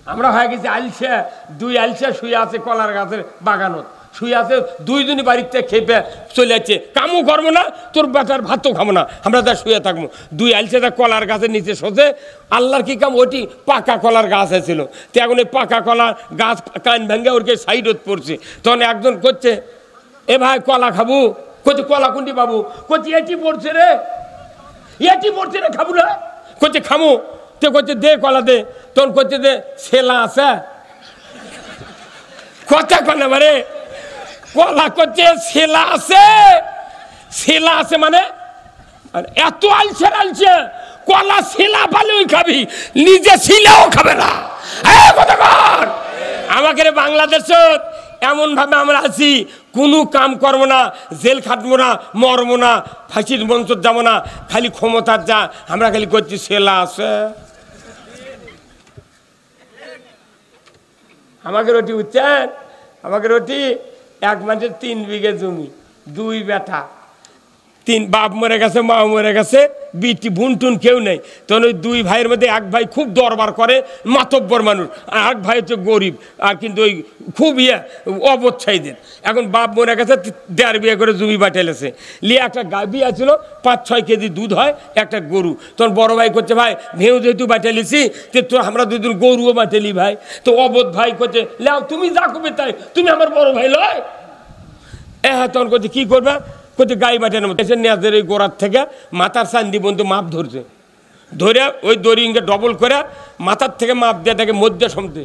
আমরা হয়ে গেছি আলসে, দুই আলসে শুয়ে আছে কলার গাছের বাগানত, শুয়ে আছে দুইজনই বাড়িতে খেপে চলে যাচ্ছে, কামও করবো না, তোর বেটার ভাতও খাবো না, আমরা তার শুয়ে থাকবো। দুই আলসে তা কলার গাছের নিচে সোজে, আল্লাহর কি কাম, ওটি পাকা কলার গাছ ছিল, তো এখন ওই পাকা কলার গাছ কান ভেঙে ওরকে সাইডত পড়ছে। তখন একজন করছে, এ ভাই কলা খাবো, করছে কলা কোনটি বাবু, করছে এটি পড়ছে রে, এটি পড়ছে রে, খাবো না, করছে খামো, তো করছে দে কলা দে, তখন করছে দে ছেলা আছে, কথা কনে মারে কলা করছে ছেলা আছে, ছেলা আছে মানে এত আলছে আলছে, কলা ছেলা পালেও খাবি, নিজে ছিলেও খাবে না। আমাকে বাংলাদেশ এমন ভাবে আমরা আছি, কোনো কাম করবো না, জেল খাটবো না, মরবো না, ফাঁসির মঞ্চ যাবো না, খালি ক্ষমতার যা, আমরা খালি করছি ছেলা আছে। আমাকে রুটি উঠছেন, আমাকে রুটি এক মানুষের 3 বিঘে জমি, 2 বেটা, 3 বাপ মরে গেছে, মা মরে গেছে, বিটি বুনটুন কেউ নেই। তখন ওই 2 ভাইয়ের মধ্যে এক ভাই খুব দরবার করে, মাতব্বর মানুষ, আর এক ভাই হচ্ছে গরিব, আর কিন্তু ওই খুব অবচ্ছাইদের। এখন বাপ মরে গেছে, 1.5 বিঘা করে জমি বাটাইলেছে, লিয়ে একটা গাভী আছিল, 5-6 কেজি দুধ হয়, একটা গরু। তখন বড় ভাই করছে, ভাই ভেউ যেহেতু বাটাইলিছি, তো আমরা 2 দিন গরুও বাটাইলি ভাই। তো অবোধ ভাই করছে, লেও তুমি যা করবে তাই, তুমি আমার বড় ভাই লয়। হ্যাঁ, তখন করছে কি করবে, করছে গাই বাটানোর মতো এসে নেজের এই গোড়ার থেকে মাথার চান্দি বন্ধু মাপ ধরছে, ধরে ওই দড়ি ইঙ্গে ডবল করে মাথার থেকে মাপ দিয়ে থাকে মধ্যে সমতে।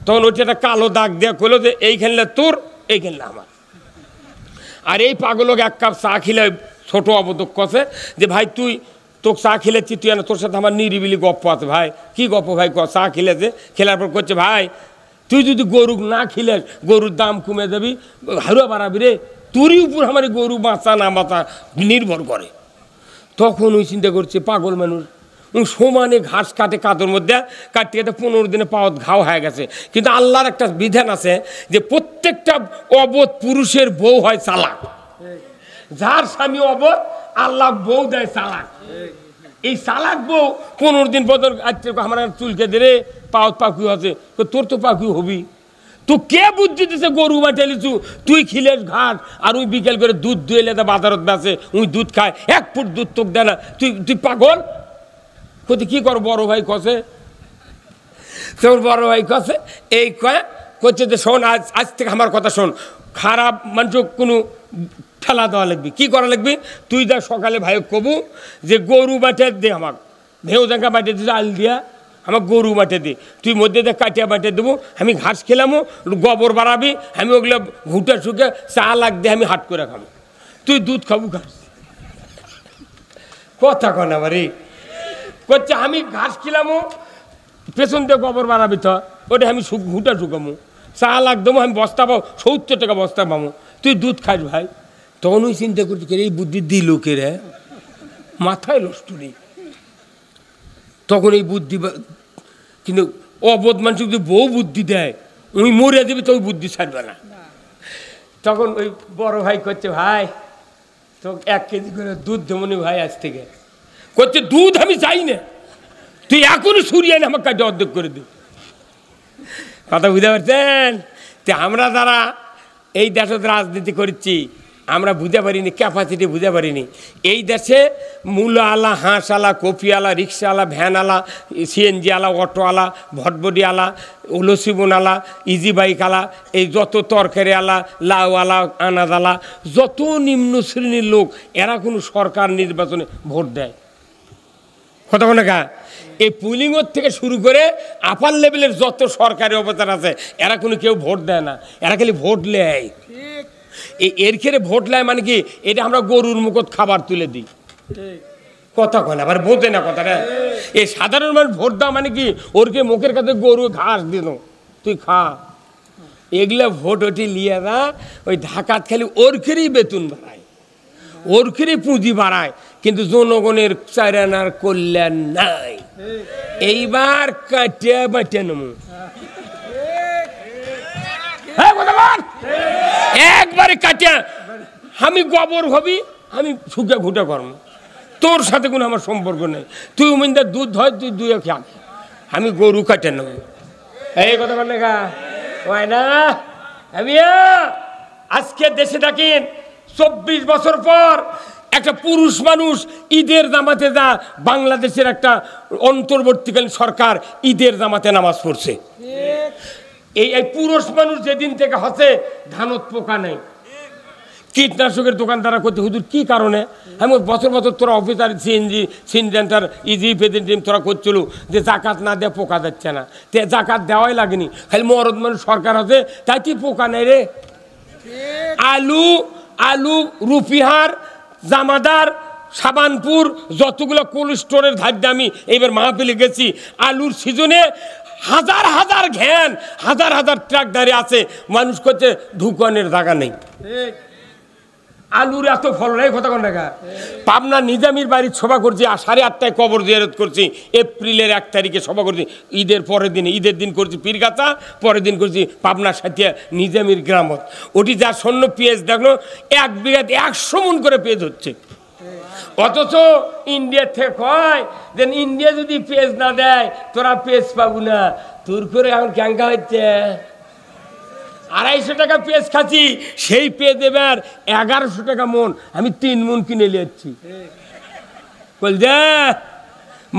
তখন ওইটা একটা কালো দাগ দেওয়া করলো যে এই খেললে তোর, এই খেললে আমার। আর এই পাগলকে 1 কাপ চা খিলে ছোট অবদক কষে যে ভাই তুই তোকে চা খেলেছি, তুই না, তোর সাথে আমার নিরিবিলি গপ্প আছে। ভাই কি গপ্প ভাই, চা খেলেছে, খেলার পর করছে, ভাই তুই যদি গরু না খিলেস, গরুর দাম কমে যাবি, হারুয়া বাড়াবি রে, তোরই উপর আমার গরু বাঁচা না বাঁচা নির্ভর করে। তখন ওই চিন্তা করছে পাগল মানুষ, সমানে ঘাস কাটে কাদর মধ্যে, কাটতে কাটতে 15 দিনে পাওয়াত ঘাও হয়ে গেছে। কিন্তু আল্লাহর একটা বিধান আছে যে প্রত্যেকটা অবোধ পুরুষের বউ হয় চালাক, যার স্বামী অবোধ আল্লাহ বউ দেয় চালাক। এই চালাক বউ 15 দিন পর আমার চুলকে দে পাওয়াত পাখি আছে, তোর তো পাখি হবি, তো কে বুদ্ধি দিছে গরু বাটাইলিছু, তুই খিলেস ঘাট, আর ওই বিকেল করে দুধ দুয়েলে বাজারত বেচে, ওই দুধ খায়, 1 ফুট দুধ তোকে দেয় না, তুই পাগল। কোথায় কি কর, বড় ভাই কষে, তোর বড় ভাই কষে এই কয় করছে যে শোন, আজ থেকে আমার কথা শোন, খারাপ মানুষ কোনো ঠেলা দেওয়া লাগবি, কি করা লাগবি, তুই যা সকালে ভাই কবু যে গরু বাটে দে, আমার ভেউ জাঙ্গা বাটে দিতে আল দিয়া, আমার গরু বাটে দে, তুই মধ্যে দিয়ে কাটিয়া বাটে দেবো, আমি ঘাস খেলামো, গোবর বাড়াবি, আমি ওগুলো ঘুটে শুকে চা লাগ দিয়ে আমি হাট করে খাবো, তুই দুধ খাবো ঘাস। কথা কন আমারই করছে, আমি ঘাস খেলামো, পেছন দিয়ে গোবর বাড়াবি, তো ওটা আমি ঘুটে শুকামো, চা লাগ দেবো, আমি বস্তা পাবো 70 টাকা বস্তা পাবো, তুই দুধ খাস ভাই। তখন ওই চিন্তা করছি, এই বুদ্ধি দিল কে রে, মাথায় নষ্ট নেই। তখন এই বুদ্ধি, কিন্তু অবোধ মানুষ যদি বউ বুদ্ধি দেয়, ওই মরে দেবে, তো ওই বুদ্ধি ছাড়বে না। তখন ওই বড় ভাই করছে, ভাই তো 1 কেজি করে দুধ দেবনি ভাই আজ থেকে। করছে দুধ আমি চাই না, তুই এখনই সরিয়ে না, আমার কাছে অর্ধেক করে দে। কথা বুঝতে পারছেন? তো আমরা যারা এই দেশে রাজনীতি করছি, আমরা বুঝতে পারিনি, ক্যাপাসিটি বুঝতে পারিনি। এই দেশে মূলা আলা, হাঁস আলা, কপি আলা, রিক্সা আলা, ভ্যান আলা, সিএনজি আলা, অটো আলা, ভটবডি আলা, লসিবন আলা, ইজি বাইক আলা, এই যত তরকারি আলা, লাউ আলা, আনাজ আলা, যত নিম্ন শ্রেণীর লোক, এরা কোনো সরকার নির্বাচনে ভোট দেয়? কথা বলে কা, এই পুলিংয়ের থেকে শুরু করে আপার লেভেলের যত সরকারি অবতার আছে, এরা কোনো কেউ ভোট দেয় না, এরা খালি ভোট নেয়। এর খেয়ে ভোট নেয় মানে কি, এটা আমরা গরুর মুখত খাবার তুলে দিই। কথা কয় না, আবার বোঝে না কথাটা। এই সাধারণ মানুষ ভোট দেওয়া মানে কি, ওরকে মুখের কাছে গরু ঘাস দিল, তুই খা, এগুলা ভোট ওটি লিয়ে না, ওই ঢাকাত খালি ওর খেয়েই বেতন বাড়ায়, ওর খেয়েই পুঁজি বাড়ায়, কিন্তু জনগণের চারানার কল্যাণ নাই। এইবার কাটিয়া বাটিয়া নেব, একবারে কাটিয়া, আমি গোবর হবি, আমি শুকে ঘুটে করবো, তোর সাথে কোনো আমার সম্পর্ক নেই। তুই উমিনদার দুধ হয়, তুই দুয়ে খা, আমি গরু কাটে নেব। এই কথা বল না হয় না। আমি আজকে দেশে দেখেন 24 বছর পর একটা পুরুষ মানুষ ঈদের জামাতে যা বাংলাদেশের একটা অন্তর্বর্তীকালীন সরকার ঈদের জামাতে নামাজ পড়ছে। এই পুরুষ মানুষ যেদিন থেকে হচ্ছে ধানত পোকা নেই, কীটনাশকের দোকানদারা করতে হুজুর কি কারণে? আমি বছর বছর তোরা অফিসার সিএনজি সিনজেন্টার ইজি ফেদিন তোরা করছিল যে জাকাত না দেয় পোকা যাচ্ছে না, তে জাকাত দেওয়াই লাগেনি, খালি মরদ মানুষ সরকার আছে তাই কি পোকা নেই রে। আলু আলু রুপিহার জামাদার সাবানপুর যতগুলো কোল্ড স্টোরের ধার আমি এইবার মাহফিলে গেছি, আলুর সিজনে হাজার হাজার ঘ্যান হাজার হাজার ট্রাক দাঁড়িয়ে আছে, মানুষ করছে ঢুকানের জায়গা নেই। আলুর এত ফল নেই কথা কোন টাকা। পাবনা নিজামির বাড়ির সভা করছি, 8:30টায় কবর জিয়ারত করছি, এপ্রিলের 1 তারিখে সভা করছি, ঈদের পরের দিনে, ঈদের দিন করছি পীরগাছা, পরের দিন করছি পাবনা সাথিয়া নিজামির গ্রামত। ওটি যা শূন্য পেঁয়াজ দেখলো 1 বিঘাতে 100 মণ করে পেঁয়াজ হচ্ছে। অথচ ইন্ডিয়ার থেকে কয় যে ইন্ডিয়া যদি পেঁয়াজ না দেয় তোরা পেঁয়াজ পাবো না, তোর করে এখন ক্যাঙ্কা হচ্ছে 250 টাকা পেঁয়াজ খাচ্ছি, সেই পেঁয়াজ এবার 1100 টাকা মন, আমি 3 মণ কিনে নিয়েছি। বল যে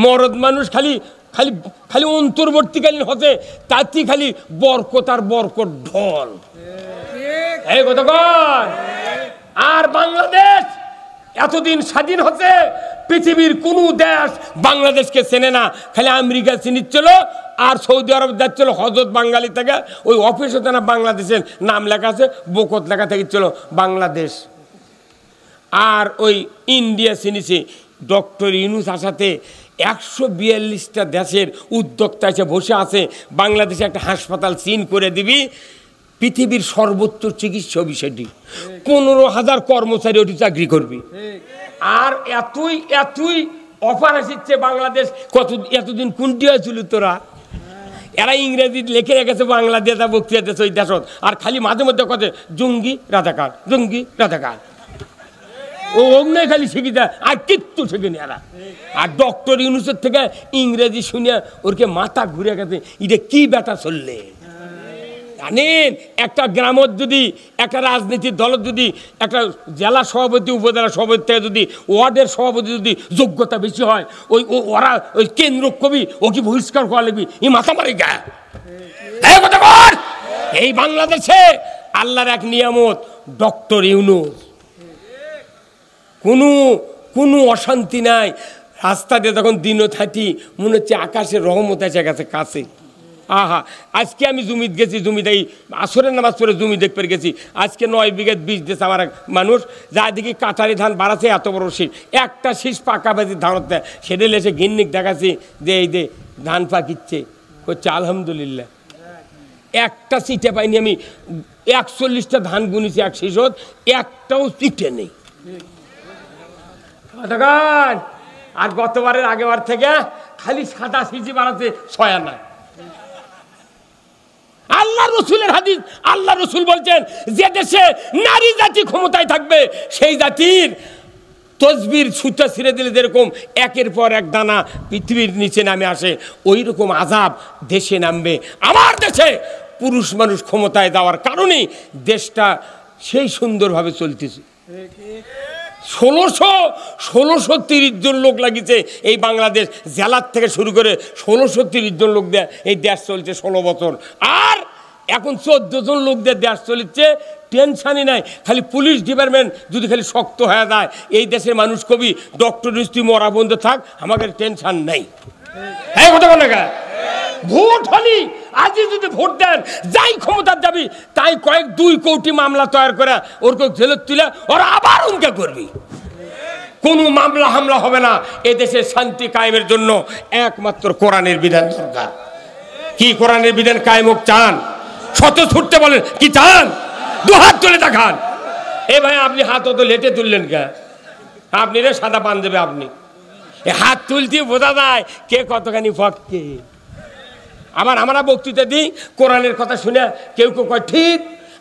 মরদ মানুষ খালি খালি খালি অন্তর্বর্তীকালীন হতে তাতেই খালি বরকত আর বরকত ঢল। এই কথা কয়। আর বাংলাদেশ এতদিন স্বাধীন হচ্ছে, পৃথিবীর কোনো দেশ বাংলাদেশকে চেনে না, খালি আমেরিকা চিনিচ্ছিল আর সৌদি আরব যাচ্ছিল হজরত বাঙালি থেকে, ওই অফিস হতে না বাংলাদেশের নাম লেখা আছে, বকত লেখা থেকেছিল বাংলাদেশ। আর ওই ইন্ডিয়া চিনিছে ডক্টর ইউনূস আসাতে 142টা দেশের উদ্যোক্তা এসে বসে আছে, বাংলাদেশে একটা হাসপাতাল চিন করে দিবি, পৃথিবীর সর্বোচ্চ চিকিৎসা বিষয়টি, 15,000 কর্মচারী ওটি চাকরি করবি। আর এতই এতই অফার আসছে বাংলাদেশ, এতদিন কোনটি হয়েছিল তোরা? এরা ইংরেজি লিখে রেখেছে বাংলাদেশ বক্তৃতা দেশ ওই দেশ, আর খালি মাঝে মধ্যে কথা জঙ্গি রাজাকার জঙ্গি রাজাকার, ও অগ্নয় খালি শিখি দেয় আর কিচ্ছু শেখেনি এরা। আর ডক্টর ইউনূসের থেকে ইংরেজি শুনে ওরকে মাথা ঘুরে গেছে, এটা কি ব্যাটা চললে জানেন? একটা গ্রামত যদি একটা রাজনীতির দলের যদি একটা জেলা সভাপতি উপজেলা সভাপতি থেকে যদি ওয়ার্ডের সভাপতি যদি যোগ্যতা বেশি হয়, ওই ওরা ওই কেন্দ্র কবি ও কি বহিষ্কার করা লাগবি, এই মাথা মারি গা। এই বাংলাদেশে আল্লাহর এক নিয়ামত ডক্টর ইউনূস, কোনো অশান্তি নাই। রাস্তা দিয়ে তখন দিনও থাকি মনে হচ্ছে আকাশের রহমত এসে গেছে কাছে। আহা, আজকে আমি জমিত গেছি, জমিতে এই আসরের নামাজ পড়ে জমি দেখতে গেছি, আজকে 9 বিঘা বীজ দিয়েছে আমার এক মানুষ, যা দেখি কাটারি ধান বাড়াচ্ছে এত বড় শীষ, একটা শীষ পাকা বাজি ধান দেয়, সেটা এসে গিন্নিক দেখাচ্ছি যে এই যে ধান পাকিচ্ছে, করছে আলহামদুলিল্লাহ। একটা চিটে পাইনি আমি, 41টা ধান গুনিছি এক শীষত, একটাও চিটে নেই। আর গতবারের আগেবার থেকে খালি সাদা সিজি বাড়াতে 6 আনা। আল্লাহ রসুলের হাদিস, আল্লাহ রসুল বলছেন যে দেশে নারী জাতি ক্ষমতায় থাকবে সেই জাতির তসবির সুতা ছিঁড়ে দিলে যেরকম একের পর এক দানা পৃথিবীর নিচে নামে আসে, ওই রকম আযাব দেশে নামবে। আমার দেশে পুরুষ মানুষ ক্ষমতায় যাওয়ার কারণেই দেশটা সেই সুন্দরভাবে চলতেছে। 1630 জন লোক লাগিয়েছে এই বাংলাদেশ, জেলার থেকে শুরু করে 1630 জন লোক দিয়ে এই দেশ চলছে 16 বছর। আর এখন 14 জন লোক দিয়ে দেশ চলছে, টেনশনই নাই। খালি পুলিশ ডিপার্টমেন্ট যদি খালি শক্ত হয়ে যায়, এই দেশের মানুষ কবি ডক্টর তুই মরা বন্ধ থাক, আমাদের টেনশন নেই। হ্যাঁ কথা বলে গা, ভোট হলি আজই যদি ভোট দেন, যাই ক্ষমতার যাবি তাই 2 কোটি মামলা তৈরি করে ওরকে জেলত তুলে ওরা আবার উনকে করবি। কোনো মামলা হামলা হবে না। এদেশের শান্তি কায়েমের জন্য একমাত্র কোরআনের বিধান দরকার। কি কোরআনের বিধান কায়েম হোক চান? শত ছুটতে বলেন কি চান? 2 হাত তুলে দেখান। এ ভাই আপনি হাত অত লেটে তুললেন কে? আপনি রে সাদা পান দেবে, আপনি হাত তুলতে বোঝা যায় কে কতখানি ফটকে। আবার আমরা বক্তৃতা দিই, কোরআনের কথা শুনে কেউ কেউ কয় ঠিক,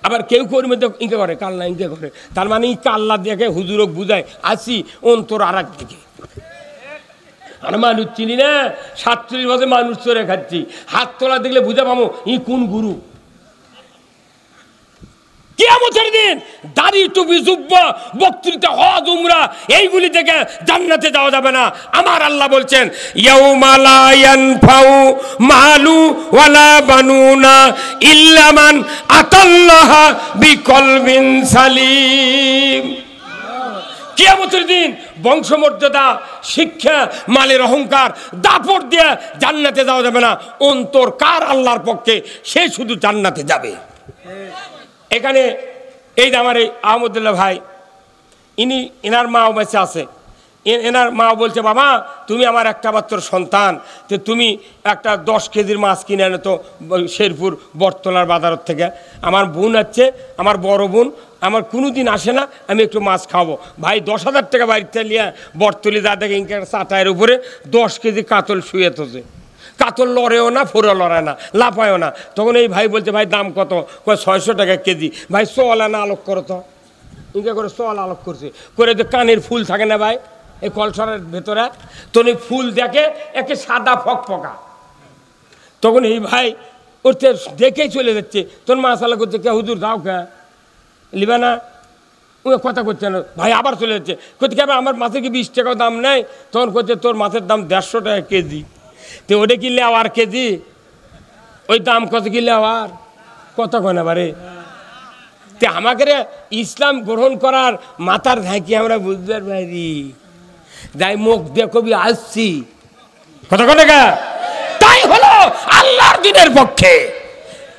আবার কেউ কেউ মধ্যে ইঙ্কে করে কাল্লা ইঙ্কে করে, তার মানে কাল্লা দেখে হুজুরক বুঝায় আসি অন্তর আর এক দিকে। আর মানুষ চিনি না, 47 বছর মানুষ চড়ে খাচ্ছি, হাত তোলা দেখলে বুঝে পাবো ই কোন গুরু। কিয়ামতের দিন দাড়ি টুপি জুব্বা বক্তৃতা হজ উমরা এইগুলি থেকে জান্নাতে যাওয়া যাবে না। আমার আল্লাহ বলছেন ইয়াউমা লা ইয়ানফাউ মালু ওয়ালা বানুনা ইল্লা মান আতাল্লাহা বিকলবিন সালিম। কিয়ামতের দিন বংশমর্যাদা, শিক্ষা, মালের অহংকার, দাপট দিয়ে জান্নাতে যাওয়া যাবে না। অন্তর কার আল্লাহর পক্ষে, সে শুধু জান্নাতে যাবে। এখানে এই যে আমার এই আহমদুল্লাহ ভাই, এনার মাও বেঁচে আছে। এনার মা বলছে বাবা তুমি আমার একটা মাত্র সন্তান, তো তুমি একটা 10 কেজির মাছ কিনে আনো তো শেরপুর বটতলার বাজারের থেকে। আমার বোন আছে, আমার বড় বোন, আমার কোনো দিন আসে না, আমি একটু মাছ খাবো। ভাই 10,000 টাকা বাড়িতে নিয়ে বটতলি যা দেখে ইনকার চাটায়ের উপরে 10 কেজি কাতল শুয়ে তোছে। কাতল লড়েও না, ফোরা লড়ায় না, লাফায়ও না। তখন এই ভাই বলছে ভাই দাম কত? 600 টাকা কেজি। ভাই 100 আনা আলোক করো তো। ইনকা করে 100 আলোক করছে, করে তো কানের ফুল থাকে না ভাই এই কলসরের ভেতরে, তো ফুল দেখে একে সাদা ফকফকা। তখন এই ভাই ওর দেখেই চলে যাচ্ছে, তোর মাসালা করছে কে হুজুর দাও কে লিবা না, ও কথা করছে না। ভাই আবার চলে যাচ্ছে, করতে কে আমার মাছের কি 20 টাকাও দাম নেই? তখন করছে তোর মাছের দাম 150 টাকা কেজি। তো ওটা কিনলে আবার কেজি, ওই দাম কত কিনলে আবার কত কয় বারে। তে আমাকে ইসলাম গ্রহণ করার মাথার ঝাঁকি আমরা বুঝতে পারি, যাই মুখ দিয়ে কবি আসছি কত টাকা, তাই হলো আল্লাহর দিনের পক্ষে।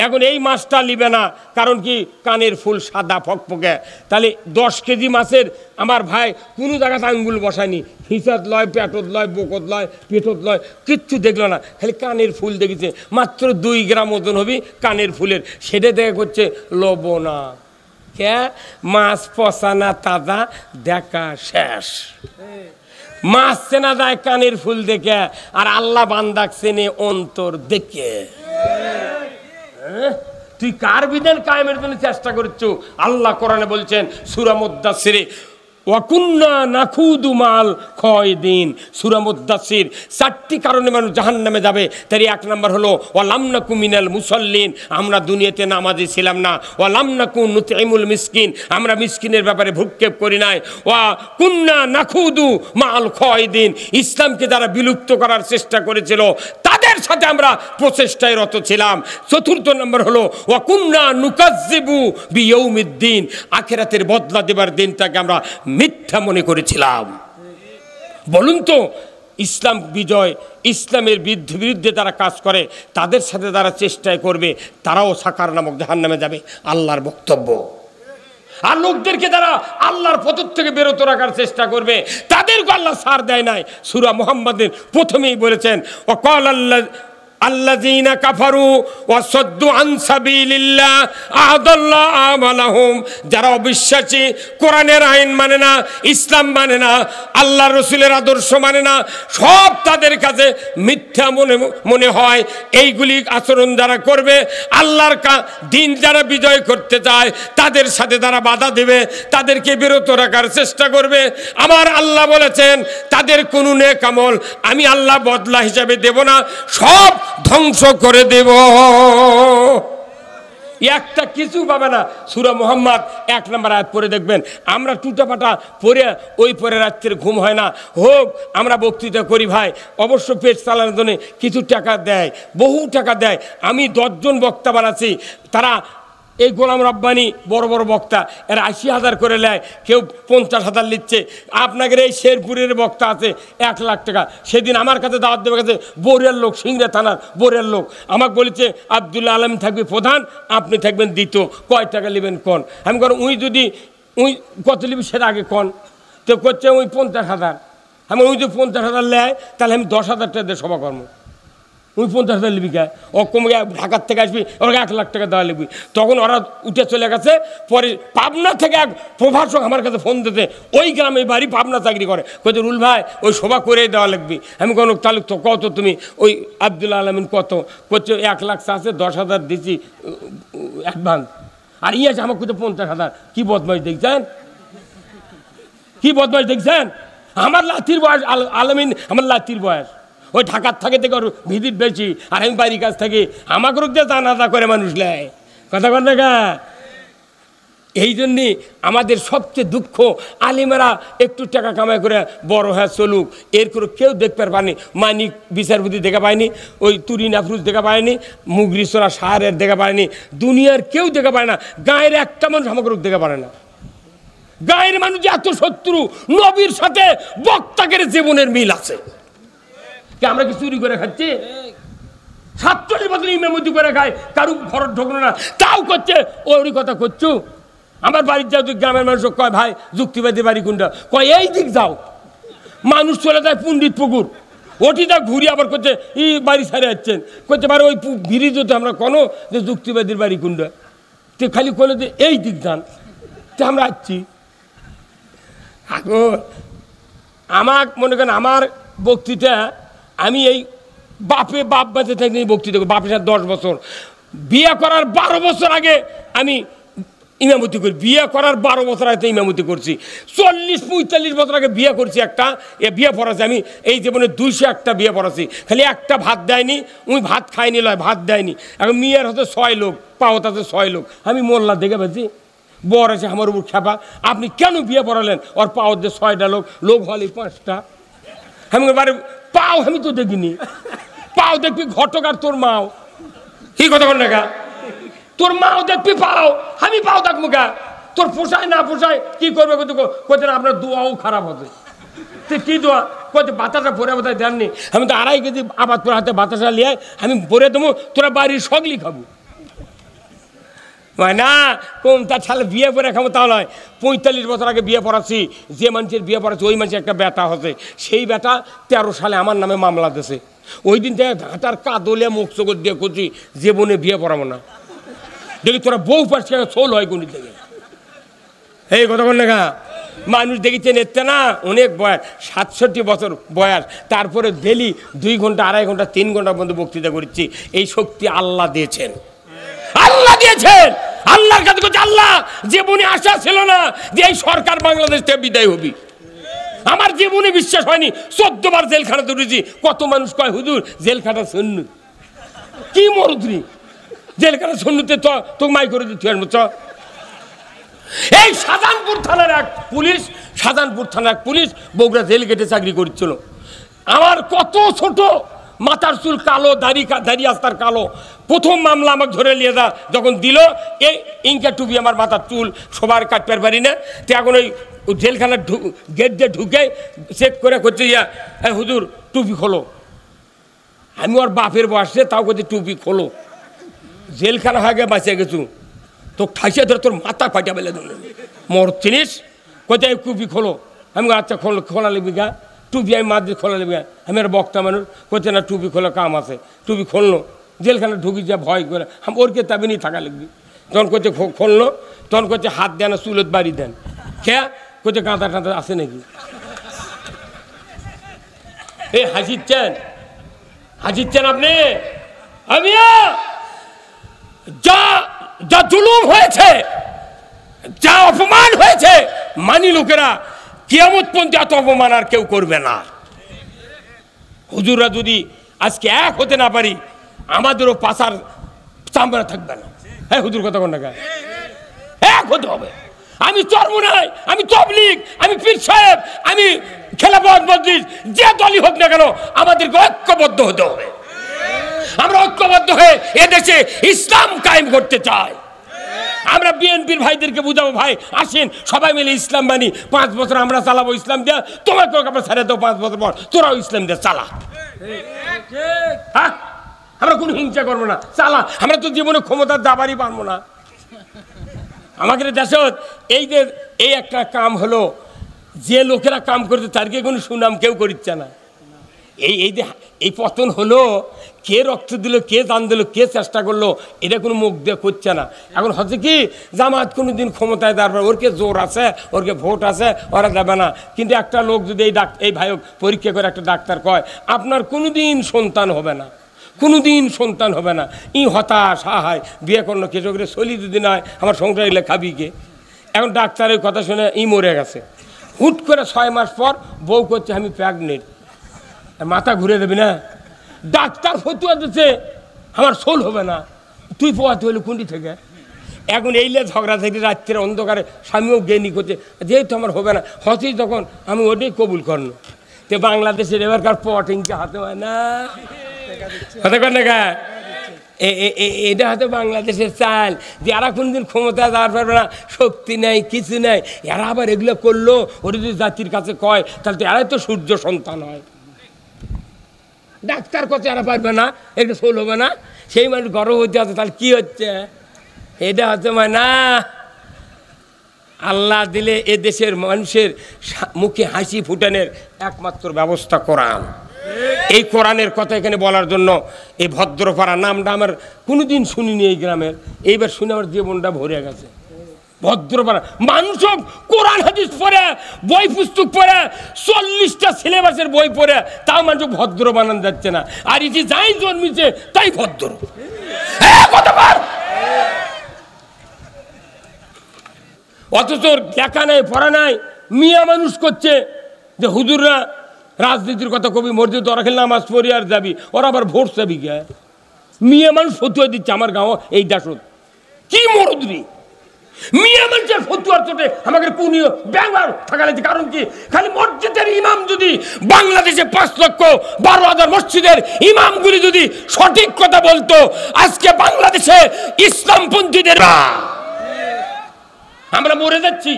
এখন এই মাছটা নিবে না, কারণ কি কানের ফুল সাদা ফকফকে। তাহলে 10 কেজি মাছের আমার ভাই কোনো জায়গাতে আঙ্গুল বসায়নি, হিসাত লয়, পেটত লয়, বকত লয়, পেটত লয়, কিচ্ছু দেখলো না, খালি কানের ফুল দেখেছে। মাত্র 2 গ্রাম ওজন হবে কানের ফুলের, সেটা দেখে করছে লবণা কে মাছ পচানা তাজা দেখা শেষ। মাছ চেনা যায় কানের ফুল দেখে, আর আল্লাহ বান্দাক চেনে অন্তর দেখে। তুই কার বিধান কায়েমের জন্য চেষ্টা করছো? আল্লাহ কোরআনে বলছেন সূরা মুদ্দাসসিরে ওয়াকুন্না নাখুদু মাল খায়দিন। সূরা মুদ্দাসসির 4টি কারণে মানুষ জাহান্নামে যাবে। তার 1 নাম্বার হলো ওয়ালাম নাকু মিনাল মুসাল্লিন, আমরা দুনিয়াতে নামাজি ছিলাম না। ওয়ালাম নাকু নুতইমুল মিসকিন, আমরা মিসকিনের ব্যাপারে ভ্রুক্ষেপ করি নাই। ওয়া কুন্না নাখুদু মাল খায়দিন, ইসলামকে যারা বিলুপ্ত করার চেষ্টা করেছিল তাদের সাথে আমরা প্রচেষ্টায় রত ছিলাম। 4র্থ নম্বর হলো ওয়া কুন্না নুকাজ্জিবু বিয়াউমিদ্দিন, আখিরাতের বদলা দেবার দিনটাকে আমরা মিথ্যা মনে করেছিলাম। বলুন তো ইসলাম বিজয়, ইসলামের বিরুদ্ধে তারা কাজ করে, তাদের সাথে তারা চেষ্টায় করবে, তারাও সাকার নামক জাহান্নামে যাবে, আল্লাহর বক্তব্য। আর লোকদেরকে যারা আল্লাহর পথ থেকে বেরোতে রাখার চেষ্টা করবে তাদেরকে আল্লাহ ছাড় দেয় নাই। সূরা মুহাম্মাদের প্রথমেই বলেছেন ওয়াকাল আল্লাযীনা কাফারু ওয়া সাদ্দু আন সাবিলিল্লাহ আদাল্লাহু আমালাহুম, যারা অবিশ্বাসী, কোরআনের আইন মানে না, ইসলাম মানে না, আল্লাহর রাসূলের আদর্শ মানে না, সব তাদের কাছে মিথ্যা মনে হয়। এইগুলি আচরণ যারা করবে, আল্লাহর দিন যারা বিজয় করতে চায় তাদের সাথে তারা বাধা দেবে, তাদেরকে বিরত রাখার চেষ্টা করবে। আমার আল্লাহ বলেছেন তাদের কোনো নেক আমল আমি আল্লাহ বদলা হিসাবে দেব না, সব ধ্বংস করে দেব, একটা কিছু পাবে না। সূরা মুহাম্মদ 1 নম্বর আয়াত পড়ে দেখবেন। আমরা টুটাপাটা পড়ে ওই পরে রাত্রে ঘুম হয় না। হোক আমরা বক্তৃতা করি ভাই, অবশ্য পেট চালানোর জন্য কিছু টাকা দেয়, বহু টাকা দেয়। আমি 10 জন বক্তা বানাচ্ছি, তারা এই গোলাম রব্বানি বড় বড় বক্তা, এরা 80,000 করে নেয়, কেউ 50,000 নিচ্ছে। আপনাদের এই শেরপুরের বক্তা আছে 1 লাখ টাকা। সেদিন আমার কাছে দাওয়াত দেওয়ার কাছে বরের লোক, সিংড়া থানার বরের লোক আমাকে বলেছে আব্দুল্লাহ আলম থাকবে প্রধান, আপনি থাকবেন দ্বিতীয়, কয় টাকা নেবেন কন? আমি কর উই কত নিবি সেটা আগে কন। তো করছে ওই 50,000। আমি ওই যে 50,000 নেয়, তাহলে আমি 10,000 টাকা দিয়ে সভা কর্ম, ওই 50,000 লিবি গায়ে ও কমে ঢাকার থেকে আসবি, ওরা 1 লাখ টাকা দেওয়া লিখবি। তখন ওরা উঠে চলে গেছে। পরে পাবনা থেকে এক প্রভাষক আমার কাছে ফোন দিতে, ওই গ্রামে বাড়ি, পাবনা চাকরি করে, বলছে রুল ভাই ওই সভা করেই দেওয়া লিখবি। আমি কোনো তালুক তো কত তুমি ওই আব্দুল আলমিন কত করছে? 1 লাখ আছে, 10,000 দিচ্ছি অ্যাডভান্স। আর আছে আমার কোথাও 50,000। কি বদমাইশ দেখছেন, কি বদমাইশ দেখছেন? আমার লাতির বয়স আলামিন, আমার লাতির বয়স ওই ঢাকার থাকে থেকে ওর ভিজিট বেশি, আর আমি বাড়ির কাছ থেকে আমাকে রোগটা জানাজা করে মানুষ নেয়, কথা কন না গা। এই জন্যে আমাদের সবচেয়ে দুঃখ, আলিমেরা একটু টাকা কামাই করে বড় হয়ে চলুক, এর করে কেউ দেখতে পারেনি। মানিক বিচারপতি দেখা পায়নি, ওই তুরিন আফরুজ দেখা পায়নি, মুগরিসরা শাহরের দেখা পায়নি, দুনিয়ার কেউ দেখা পায় না। গায়ের একটা মানুষ আমাকে দেখা পারে না। গায়ের মানুষ এত শত্রু, নবীর সাথে বক্তাকের জীবনের মিল আছে। আমরা কি চুরি করে খাচ্ছি? 47 বছর ইমামতি করে খায়, কারু ঘর ঢোকলো না, তাও করছে। ওরই কথা করছো। আমার বাড়ির যাও, গ্রামের মানুষ কয় ভাই যুক্তিবাদী বাড়ি কোনটা, কয় এই দিক যাও। মানুষ চলে যায় পণ্ডিত পুকুর, ওটি যা ঘুরি আবার করছে ই বাড়ি ছাড়ে যাচ্ছেন, করতে পারে ওই ব্রিজ হতে আমরা কোনো যে যুক্তিবাদীর বাড়ি কোনটা, তো খালি করলে যে এই দিক যান, তো আমরা আসছি। এখন আমার মনে করেন আমার বক্তৃতা, আমি এই বাপ বাঁচে থাকি বক্তৃতা করি। বাপের সাথে 10 বছর, বিয়ে করার 12 বছর আগে আমি ইমামতি করি। বিয়ে করার 12 বছর আগে ইমামতি করছি। 40-45 বছর আগে বিয়ে করছি একটা, বিয়ে পড়াছি আমি এই জীবনে 201টা বিয়ে পড়াছি। খালি একটা ভাত দেয়নি, উনি ভাত খাইনি, লয় ভাত দেয়নি। এখন মেয়ের হচ্ছে 6 লোক, পাওত আছে 6 লোক। আমি মোল্লা দেখে পেয়েছি, বর আছে আমার উপর খেপা, আপনি কেন বিয়ে পড়ালেন? ওর পাওয়ার যে 6টা লোক, লোক হলে 5টা। আমি বারে পাও আমি তো দেখিনি, পাও দেখবি ঘটক আর তোর মাও, কি কথা বল না, তোর মাও দেখবি পাও, আমি পাও দেখবো গা, তোর পোষায় না পোষায় কি করবে? কোথায় না আপনার দোয়াও খারাপ হবে। তুই কি দোয়া কোথায়? বাতাসা ভরে বোধহয় দেননি। আমি তো 2.5 কেজি আবার তোর হাতে বাতাসা নিয়ে আমি ভরে দেবো, তোরা বাড়ির সগলি খাবো না। কোন তার ছালে বিয়ে পরে খাবো তা নয়। 45 বছর আগে বিয়ে পড়াচ্ছি, যে মানুষের বিয়ে পড়াচ্ছি ওই মানুষের একটা বেটা হচ্ছে, সেই বেটা 13 সালে আমার নামে মামলা দিয়েছে। ওই দিন থেকে ঘাটার কাদলিয়া মুখ চোখ দিয়ে করছি জীবনে বিয়ে পড়াবো না। দেখি তোরা বউ পাচ্ছি চোল হয় কোন থেকে, এই কথা বল না। মানুষ দেখেছেন এতে না অনেক বয়স, 67 বছর বয়স, তারপরে ডেলি 2 ঘন্টা 2.5 ঘন্টা 3 ঘন্টা পর্যন্ত বক্তৃতা করছি। এই শক্তি আল্লাহ দিয়েছেন, আল্লাহ দিয়েছেন। আল্লাহর কাছে বলছে, আল্লাহ জীবনে আশা ছিল না যে এই সরকার বাংলাদেশ থেকে বিদায় হবি। আমার জীবনে বিশ্বাস হয়নি, 14 বার জেলখানাতে উঠেছি। কত মানুষ কয় হুজুর জেলখানা সুন্নত, কি মরুদ্রি জেলখানা সুন্নতে তো মাই করে দিতে পারবো। এই শাহজাহানপুর থানার এক পুলিশ, শাহজাহানপুর থানার এক পুলিশ বগুড়া জেল গেটে চাকরি করছিল। আমার কত ছোট, মাথার চুল কালো, দাড়ি আস্তার কালো। প্রথম মামলা আমাকে ধরে নিয়ে যখন দিল, এই ইনকা টুপি আমার মাথার চুল সবার কাটতে পারি না। তো এখন ওই জেলখানার গেট দিয়ে ঢুকে চেক করে করছে, ইয়া হুজুর টুপি খোলো। আমি ওর বাপের বয়সে তাও করছি টুপি খোলো। জেলখানা হয়ে গিয়ে বাঁচিয়ে গেছু, তো ঠাইসে ধরে তোর মাথা ফাটা বেলে ধরল। মোর জিনিস কোথায় টুপি খোলো। আমি আচ্ছা খোলা লিখবি গা, টুপি আমি মাছ দিয়ে খোলা লিখবি। আমি আর বক্তা মানুষ করছে না টুপি খোলা কাম আছে, টুপি খুললো। জেলখানা ঢুকি যা ভয় করে, আমি ওর কেতাবে নিয়ে থাকা লিখবি। তখন করছে খুললো, তখন করছে হাত দেন চুলত বাড়ি দেন, খেয়া করছে কাঁদা টাঁদা আছে নাকি। এই হাসিচ্ছেন, হাসিচ্ছেন আপনি। আমি যা যা জুলুম হয়েছে, যা অপমান হয়েছে, মানি লোকেরা কিয়ামত পর্যন্ত এত অপমান আর কেউ করবে না। হুজুররা যদি আজকে এক হতে না পারি, আমাদেরও পাশার চামড়া থাকবে না। হ্যাঁ হুজুর কথা কোন না, এক হতে হবে। আমি চরমুনাই, আমি তবলিগ, আমি পীর সাহেব, আমি খেলাফত মজলিস, যে দলই হোক না কেন আমাদেরকে ঐক্যবদ্ধ হতে হবে। আমরা ঐক্যবদ্ধ হয়ে এদেশে ইসলাম কায়েম করতে চাই। আমরা বিএনপির ভাইদেরকে বুঝাবো, ভাই আসেন সবাই মিলে ইসলাম মানি, 5 বছর আমরা চালাবো ইসলাম দিয়া, তোমাকে আমরা ছেড়ে দেবো 5 বছর পর তোরাও ইসলাম দিয়ে চালা। হ্যাঁ আমরা কোনো হিংসা করবো না, চালা। আমরা তো জীবনে ক্ষমতার দাবারই পারবো না। আমাদের দেশত এই যে এই একটা কাম হলো, যে লোকেরা কাম করতে তারকে কোনো সুনাম কেউ করিচ্ছে না। এই যে এই পতন হলো, কে রক্ত দিল, কে দান দিল, কে চেষ্টা করলো, এটা কোনো মুখ দিয়ে করছে না। এখন হচ্ছে কি জামাত কোনো দিন ক্ষমতায় দাঁড়াবে, ওরকে জোর আছে, ওরকে ভোট আছে, ওরা দেবে না। কিন্তু একটা লোক যদি এই ভাইক পরীক্ষা করে একটা ডাক্তার কয় আপনার কোনো দিন সন্তান হবে না, কোনো দিন সন্তান হবে না, ই হতাশ, হায় বিয়ে করলো কে চোখে চলি যদি নয় আমার সংসার এলে খাবি কে। এখন ডাক্তারের কথা শুনে ই মরে গেছে, হুট করে 6 মাস পর বউ করছে আমি প্রেগনেন্ট, মাথা ঘুরে দেবে না? ডাক্তার ফতুয়া দিচ্ছে আমার সোল হবে না, তুই পোয়াতে হলে কুন্ডি থেকে। এখন এইলে ঝগড়া থেকে রাত্রে অন্ধকারে স্বামীও জ্ঞানী করছে, যেহেতু আমার হবে না হতেই, তখন আমি ওটাই কবুল করলো। তো বাংলাদেশের এবারকার পটিংকে হাতে হয় না, হাতে কর না গা, এটা হয়তো বাংলাদেশের চাল যে এরা কোনদিন ক্ষমতা যাওয়ার পারবে না, শক্তি নেই, কিছু নেই, এরা আবার এগুলো করলো। ওরা যদি জাতির কাছে কয় তাহলে তো এরাই তো সূর্য সন্তান হয়। ডাক্তার কাছে এরা পারবে না, এটা সোল হবে না, সেই মানুষ গর্ব হতে আছে, তাহলে কি হচ্ছে? এটা হচ্ছে না, আল্লাহ দিলে এ দেশের মানুষের মুখে হাসি ফুটানোর একমাত্র ব্যবস্থা কোরআন। এই কোরআনের কথা এখানে বলার জন্য এই ভদ্রপাড়া নামটা আমার কোনোদিন শুনিনি এই গ্রামের, এইবার শুনে আমার জীবনটা ভরে গেছে। ভদ্রপাড়া মানুষ কোরআন হাদিস পড়ে, বই পুস্তক পড়ে, 40টা সিলেবাসের বই পড়ে, তাও মানুষ ভদ্র বানান যাচ্ছে না। আর এই যে যাই জন্মিছে তাই ভদ্র। অথচ লেখা নাই, পড়া নাই, মিয়া মানুষ করছে যে হুজুররা রাজনীতির কথা কবি, মসজিদ ওরা খেলে নামাজ পড়ি আর যাবি, ওরা আবার ভোট চাবি গে। মিয়া মানুষ ফতুয়া দিচ্ছে আমার গাঁও এই দাসত, কি মরুদ্রি মিয়া মানুষের ফতুয়ার চোটে আমাকে কুনিও ব্যাঙ্গার থাকা লাগছে। কারণ কি, খালি মসজিদের ইমাম যদি বাংলাদেশে 5,12,000 মসজিদের ইমামগুলি যদি সঠিক কথা বলতো, আজকে বাংলাদেশে ইসলামপন্থীদের আমরা মরে যাচ্ছি।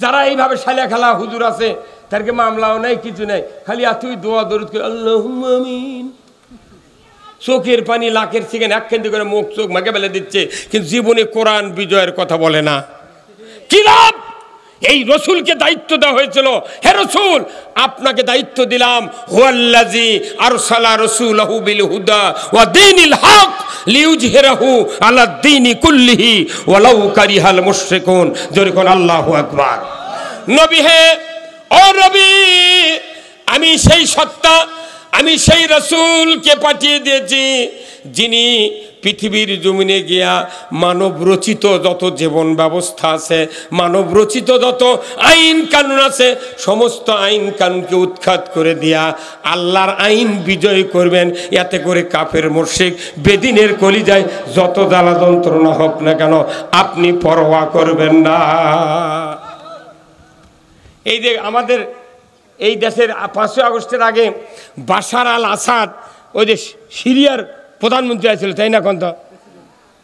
যারা এইভাবে শালা খেলা হুজুর আছে, তাদেরকে মামলাও নাই, কিছু নাই, খালি তুই দোয়া দরুদ করে আল্লাহুম্মা আমিন, চোখের পানি লাখের চিকেন একখান্তি করে মুখ চোখ মাকে বেলে দিচ্ছে, কিন্তু জীবনে কোরআন বিজয়ের কথা বলে না। কি লাভ? এই রসুলকে দায়িত্ব দেওয়া হয়েছিল, হে রসুল আপনাকে দায়িত্ব দিলাম, হুয়াল্লাযী আরসালা রাসূলাহু বিল হুদা ওয়া দীনিল হক লিইয়ুযহিরাহু আলা দ্বীনি কুল্লিহি ওয়ালাউ কারিহাল মুশরিকুন। জোরে কোন আল্লাহু আকবার। নবী হে, ও নবী, আমি সেই সত্তা, আমি সেই রসুলকে পাঠিয়ে দিয়েছি যিনি পৃথিবীর জমিনে গিয়া মানব রচিত যত জীবন ব্যবস্থা আছে, মানব রচিত যত আইন কানুন আছে, সমস্ত আইন কানুনকে উৎখাত করে দিয়া আল্লাহর আইন বিজয় করবেন। এতে করে কাফের মুশরিক বেদিনের কলিজায় যত জ্বালা যন্ত্রণা হোক না কেন আপনি পরোয়া করবেন না। এই যে আমাদের এই দেশের 5ই আগস্টের আগে বাশার আল আসাদ, ওই যে সিরিয়ার প্রধানমন্ত্রী আছিল, তাই না? কন্ত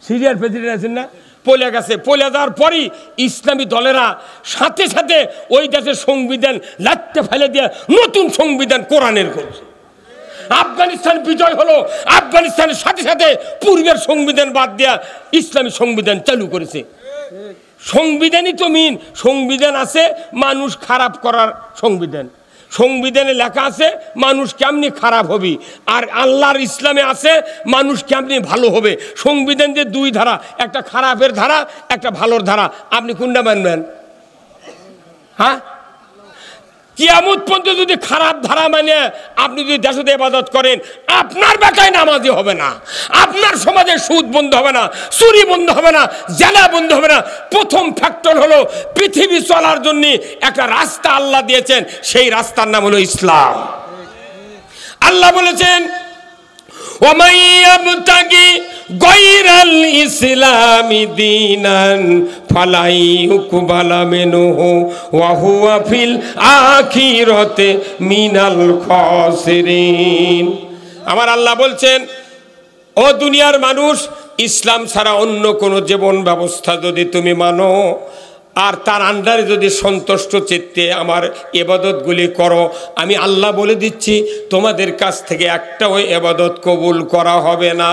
সিরিয়ার প্রেসিডেন্ট আছেন না, পলে গেছে। পলে যাওয়ার পরই ইসলামী দলেরা সাথে সাথে ওই দেশের সংবিধান লাট্টে ফেলে দিয়ে নতুন সংবিধান কোরআনের করছে। আফগানিস্তান বিজয় হলো, আফগানিস্তানের সাথে সাথে পূর্বের সংবিধান বাদ দেয়া ইসলামী সংবিধান চালু করেছে। সংবিধানই তো মিন, সংবিধান আছে মানুষ খারাপ করার সংবিধান, সংবিধানে লেখা আছে মানুষ কেমনি খারাপ হবে, আর আল্লাহর ইসলামে আছে মানুষ কেমনি ভালো হবে। সংবিধান যে 2 ধারা, একটা খারাপের ধারা, একটা ভালোর ধারা, আপনি কোনটা মানবেন? হ্যাঁ, কিয়ামত পর্যন্ত যদি খারাপ ধারা মানে আপনি যদি দেশে ইবাদত করেন, আপনার বেটায় নামাজি হবে না, আপনার সমাজে সুদ বন্ধ হবে না, চুরি বন্ধ হবে না, জেনা বন্ধ হবে না। প্রথম ফ্যাক্টর হলো পৃথিবী চলার জন্য একটা রাস্তা আল্লাহ দিয়েছেন, সেই রাস্তার নাম হলো ইসলাম। আল্লাহ বলেছেন ওয়ামান ইয়াবতাগি গায়রাল ইসলামি দীনান ফালা ইউকবালা মিনহু ওয়া হুয়া ফিল আখিরাতি মিনাল খাসিরিন। আমার আল্লাহ বলছেন, ও দুনিয়ার মানুষ, ইসলাম ছাড়া অন্য কোনো জীবন ব্যবস্থা যদি তুমি মানো আর তার আন্ডারে যদি সন্তুষ্ট চিত্তে আমার ইবাদতগুলি করো, আমি আল্লাহ বলে দিচ্ছি তোমাদের কাছ থেকে একটাও ইবাদত কবুল করা হবে না।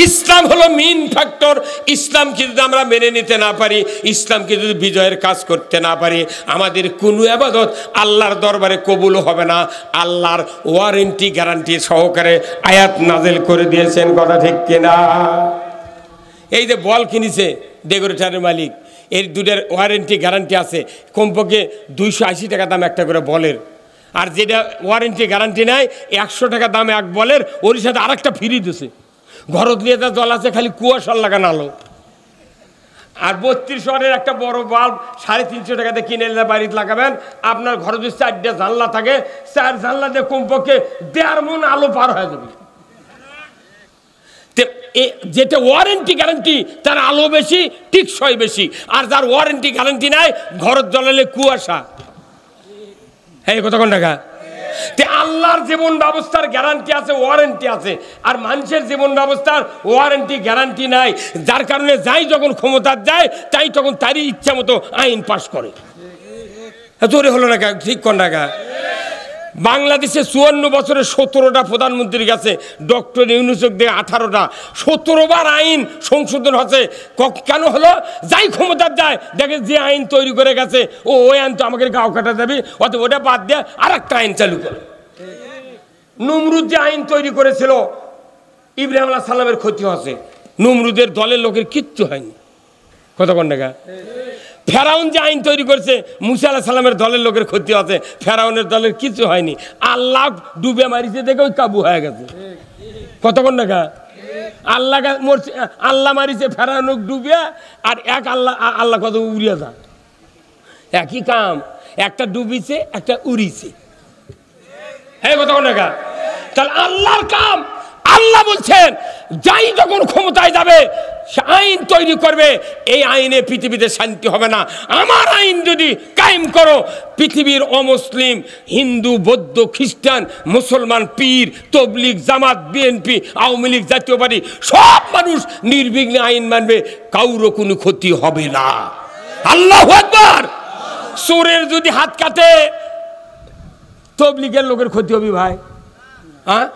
ইসলাম হলো মেইন ফ্যাক্টর। ইসলামকে যদি আমরা মেনে নিতে না পারি, ইসলামকে যদি বিজয়ের কাজ করতে না পারি, আমাদের কোনো ইবাদত আল্লাহর দরবারে কবুল হবে না। আল্লাহর ওয়ারেন্টি গ্যারান্টি সহকারে আয়াত নাজিল করে দিয়েছেন, কথা ঠিক কিনা? এই যে বল কিনেছে ডেকোরেটরের মালিক, এর 2টার ওয়ারেন্টি গ্যারান্টি আছে, কমপক্ষে 280 টাকা দাম একটা করে বলের। আর যেটা ওয়ারেন্টি গ্যারান্টি নাই, 100 টাকা দাম এক বলের, ওর সাথে আরেকটা ফ্রি দিছে। ঘরত নিয়ে যা জল আছে খালি কুয়াশার লাগানো আলো। আর 32 ওয়াটের একটা বড় বাল্ব 350 টাকাতে কিনে এনে বাড়িতে লাগাবেন। আপনার ঘরে যদি 4টা জানলা থাকে, 4 জানলা দিয়ে কমপক্ষে 1.5 মণ আলো পার হয়ে যাবে। যেটা ওয়ারেন্টি গ্যারান্টি তার আলো বেশি, টিকসই বেশি। আর যার ওয়ারেন্টি গ্যারান্টি নাই, ঘরের জ্বলালে কুয়াশা। হ্যাঁ, কথা কোন টাকা? আল্লাহর জীবন ব্যবস্থার গ্যারান্টি আছে, ওয়ারেন্টি আছে, আর মানুষের জীবন ব্যবস্থার ওয়ারেন্টি গ্যারান্টি নাই। যার কারণে যাই যখন ক্ষমতার যায়, তাই তখন তারই ইচ্ছা মতো আইন পাশ করে। জোরে হলো না, ঠিক কোন টাকা? বাংলাদেশে 54 বছরে 17টা প্রধানমন্ত্রী গেছে, ডক্টর ইউনূসের দিয়ে 18টা, 17 বার আইন সংশোধন হচ্ছে। কেন হলো? যাই ক্ষমতার যায়, দেখে যে আইন তৈরি করে গেছে, ওই আইন তো আমাকে গাও কাটা যাবে, অথবা ওটা বাদ দিয়ে আর একটা আইন চালু করে। নমরুদ যে আইন তৈরি করেছিল, ইব্রাহিম আলাইহিস সালামের ক্ষতি হচ্ছে, নমরুদের দলের লোকের কিচ্ছু হয়নি। কথা কোন টাকা? ফেরাউন যে আইন তৈরি করছে, মুসা আলাইহিস সালামের দলের লোকের ক্ষতি আছে, ফেরাউনের দলের কিছু হয়নি। আল্লাহ ডুবে মারিছে দেখে ওই কাবু হয়ে গেছে। কতক্ষণ টাকা? আল্লাহ মারিছে ফেরাউন ডুবে, আর এক আল্লাহ কত উড়িয়া যা, একই কাম। একটা ডুবিছে, একটা উড়িছে। হ্যাঁ, কতক্ষণ টাকা? তাহলে আল্লাহর কাম। আল্লাহ বলছেন যাই যখন ক্ষমতায় যাবে, আইন তৈরি করবে, এই আইনে পৃথিবীতে শান্তি হবে না। আমার আইন যদি কায়েম করো, পৃথিবীর অমুসলিম, হিন্দু, বৌদ্ধ, খ্রিস্টান, মুসলমান, পীর, তবলিগ, জামাত, বিএনপি, আওয়ামী লীগ, জাতীয় পার্টি, সব মানুষ নির্বিঘ্নে আইন মানবে, কারো কোনো ক্ষতি হবে না। আল্লাহু আকবার। চোরের যদি হাত কাটে, তবলিগের লোকের ক্ষতি হবে ভাই? হ্যাঁ,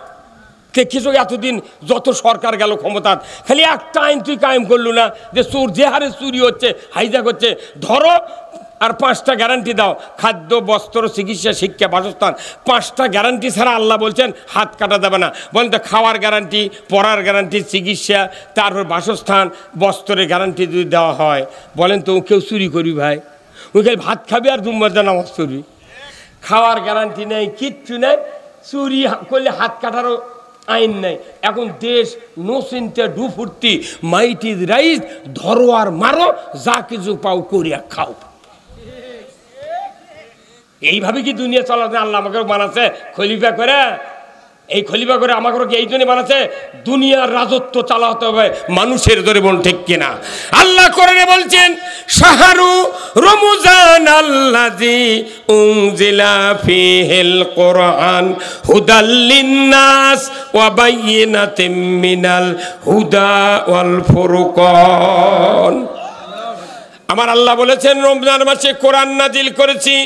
দেখেছ এতদিন যত সরকার গেল ক্ষমতা, খালি একটা আইন তুই কায়েম করলু না, যে চোর যে হারে চুরি হচ্ছে, হাইজ্যাক হচ্ছে, ধরো আর 5টা গ্যারান্টি দাও, খাদ্য, বস্ত্র, চিকিৎসা, শিক্ষা, বাসস্থান। 5টা গ্যারান্টি ছাড়া আল্লাহ বলছেন হাত কাটা যাবে না। বলেন তো, খাওয়ার গ্যারান্টি, পড়ার গ্যারান্টি, চিকিৎসা, তারপর বাসস্থান, বস্ত্রের গ্যারান্টি যদি দেওয়া হয়, বলেন তো কেউ চুরি করবি ভাই? ওই খালি ভাত খাবি আর দুম্বারটা নামাজ চুরি। খাওয়ার গ্যারান্টি নেই, কিচ্ছু নেই, চুরি করলে হাত কাটারও আইন নেই। এখন দেশ নো চিন্তা ডু ফুর্তি, মাইট ইজ রাইজ, ধরো আর মারো, যা কিছু পাও করিয়া খাও। এইভাবে কি দুনিয়া চলাতে আল্লাহ আমাকে বানাচ্ছে খলিফা করে? এই খলিফা করে আমাকে কি এই জন্য বানাচ্ছে? দুনিয়ার রাজত্ব চালাতে হবে মানুষের ধরে, বল ঠিক কিনা? আল্লাহ কোরআনে বলছেন, শাহরু রমজান আল্লাযী উনজিলা ফীহিল কোরআন হুদাল লিন্নাস ওয়া বাইয়িনাতিম মিনাল হুদা ওয়াল ফুরকান। আমার আল্লাহ বলেছেন, রমজান মাসে কোরআন নাজিল করেছি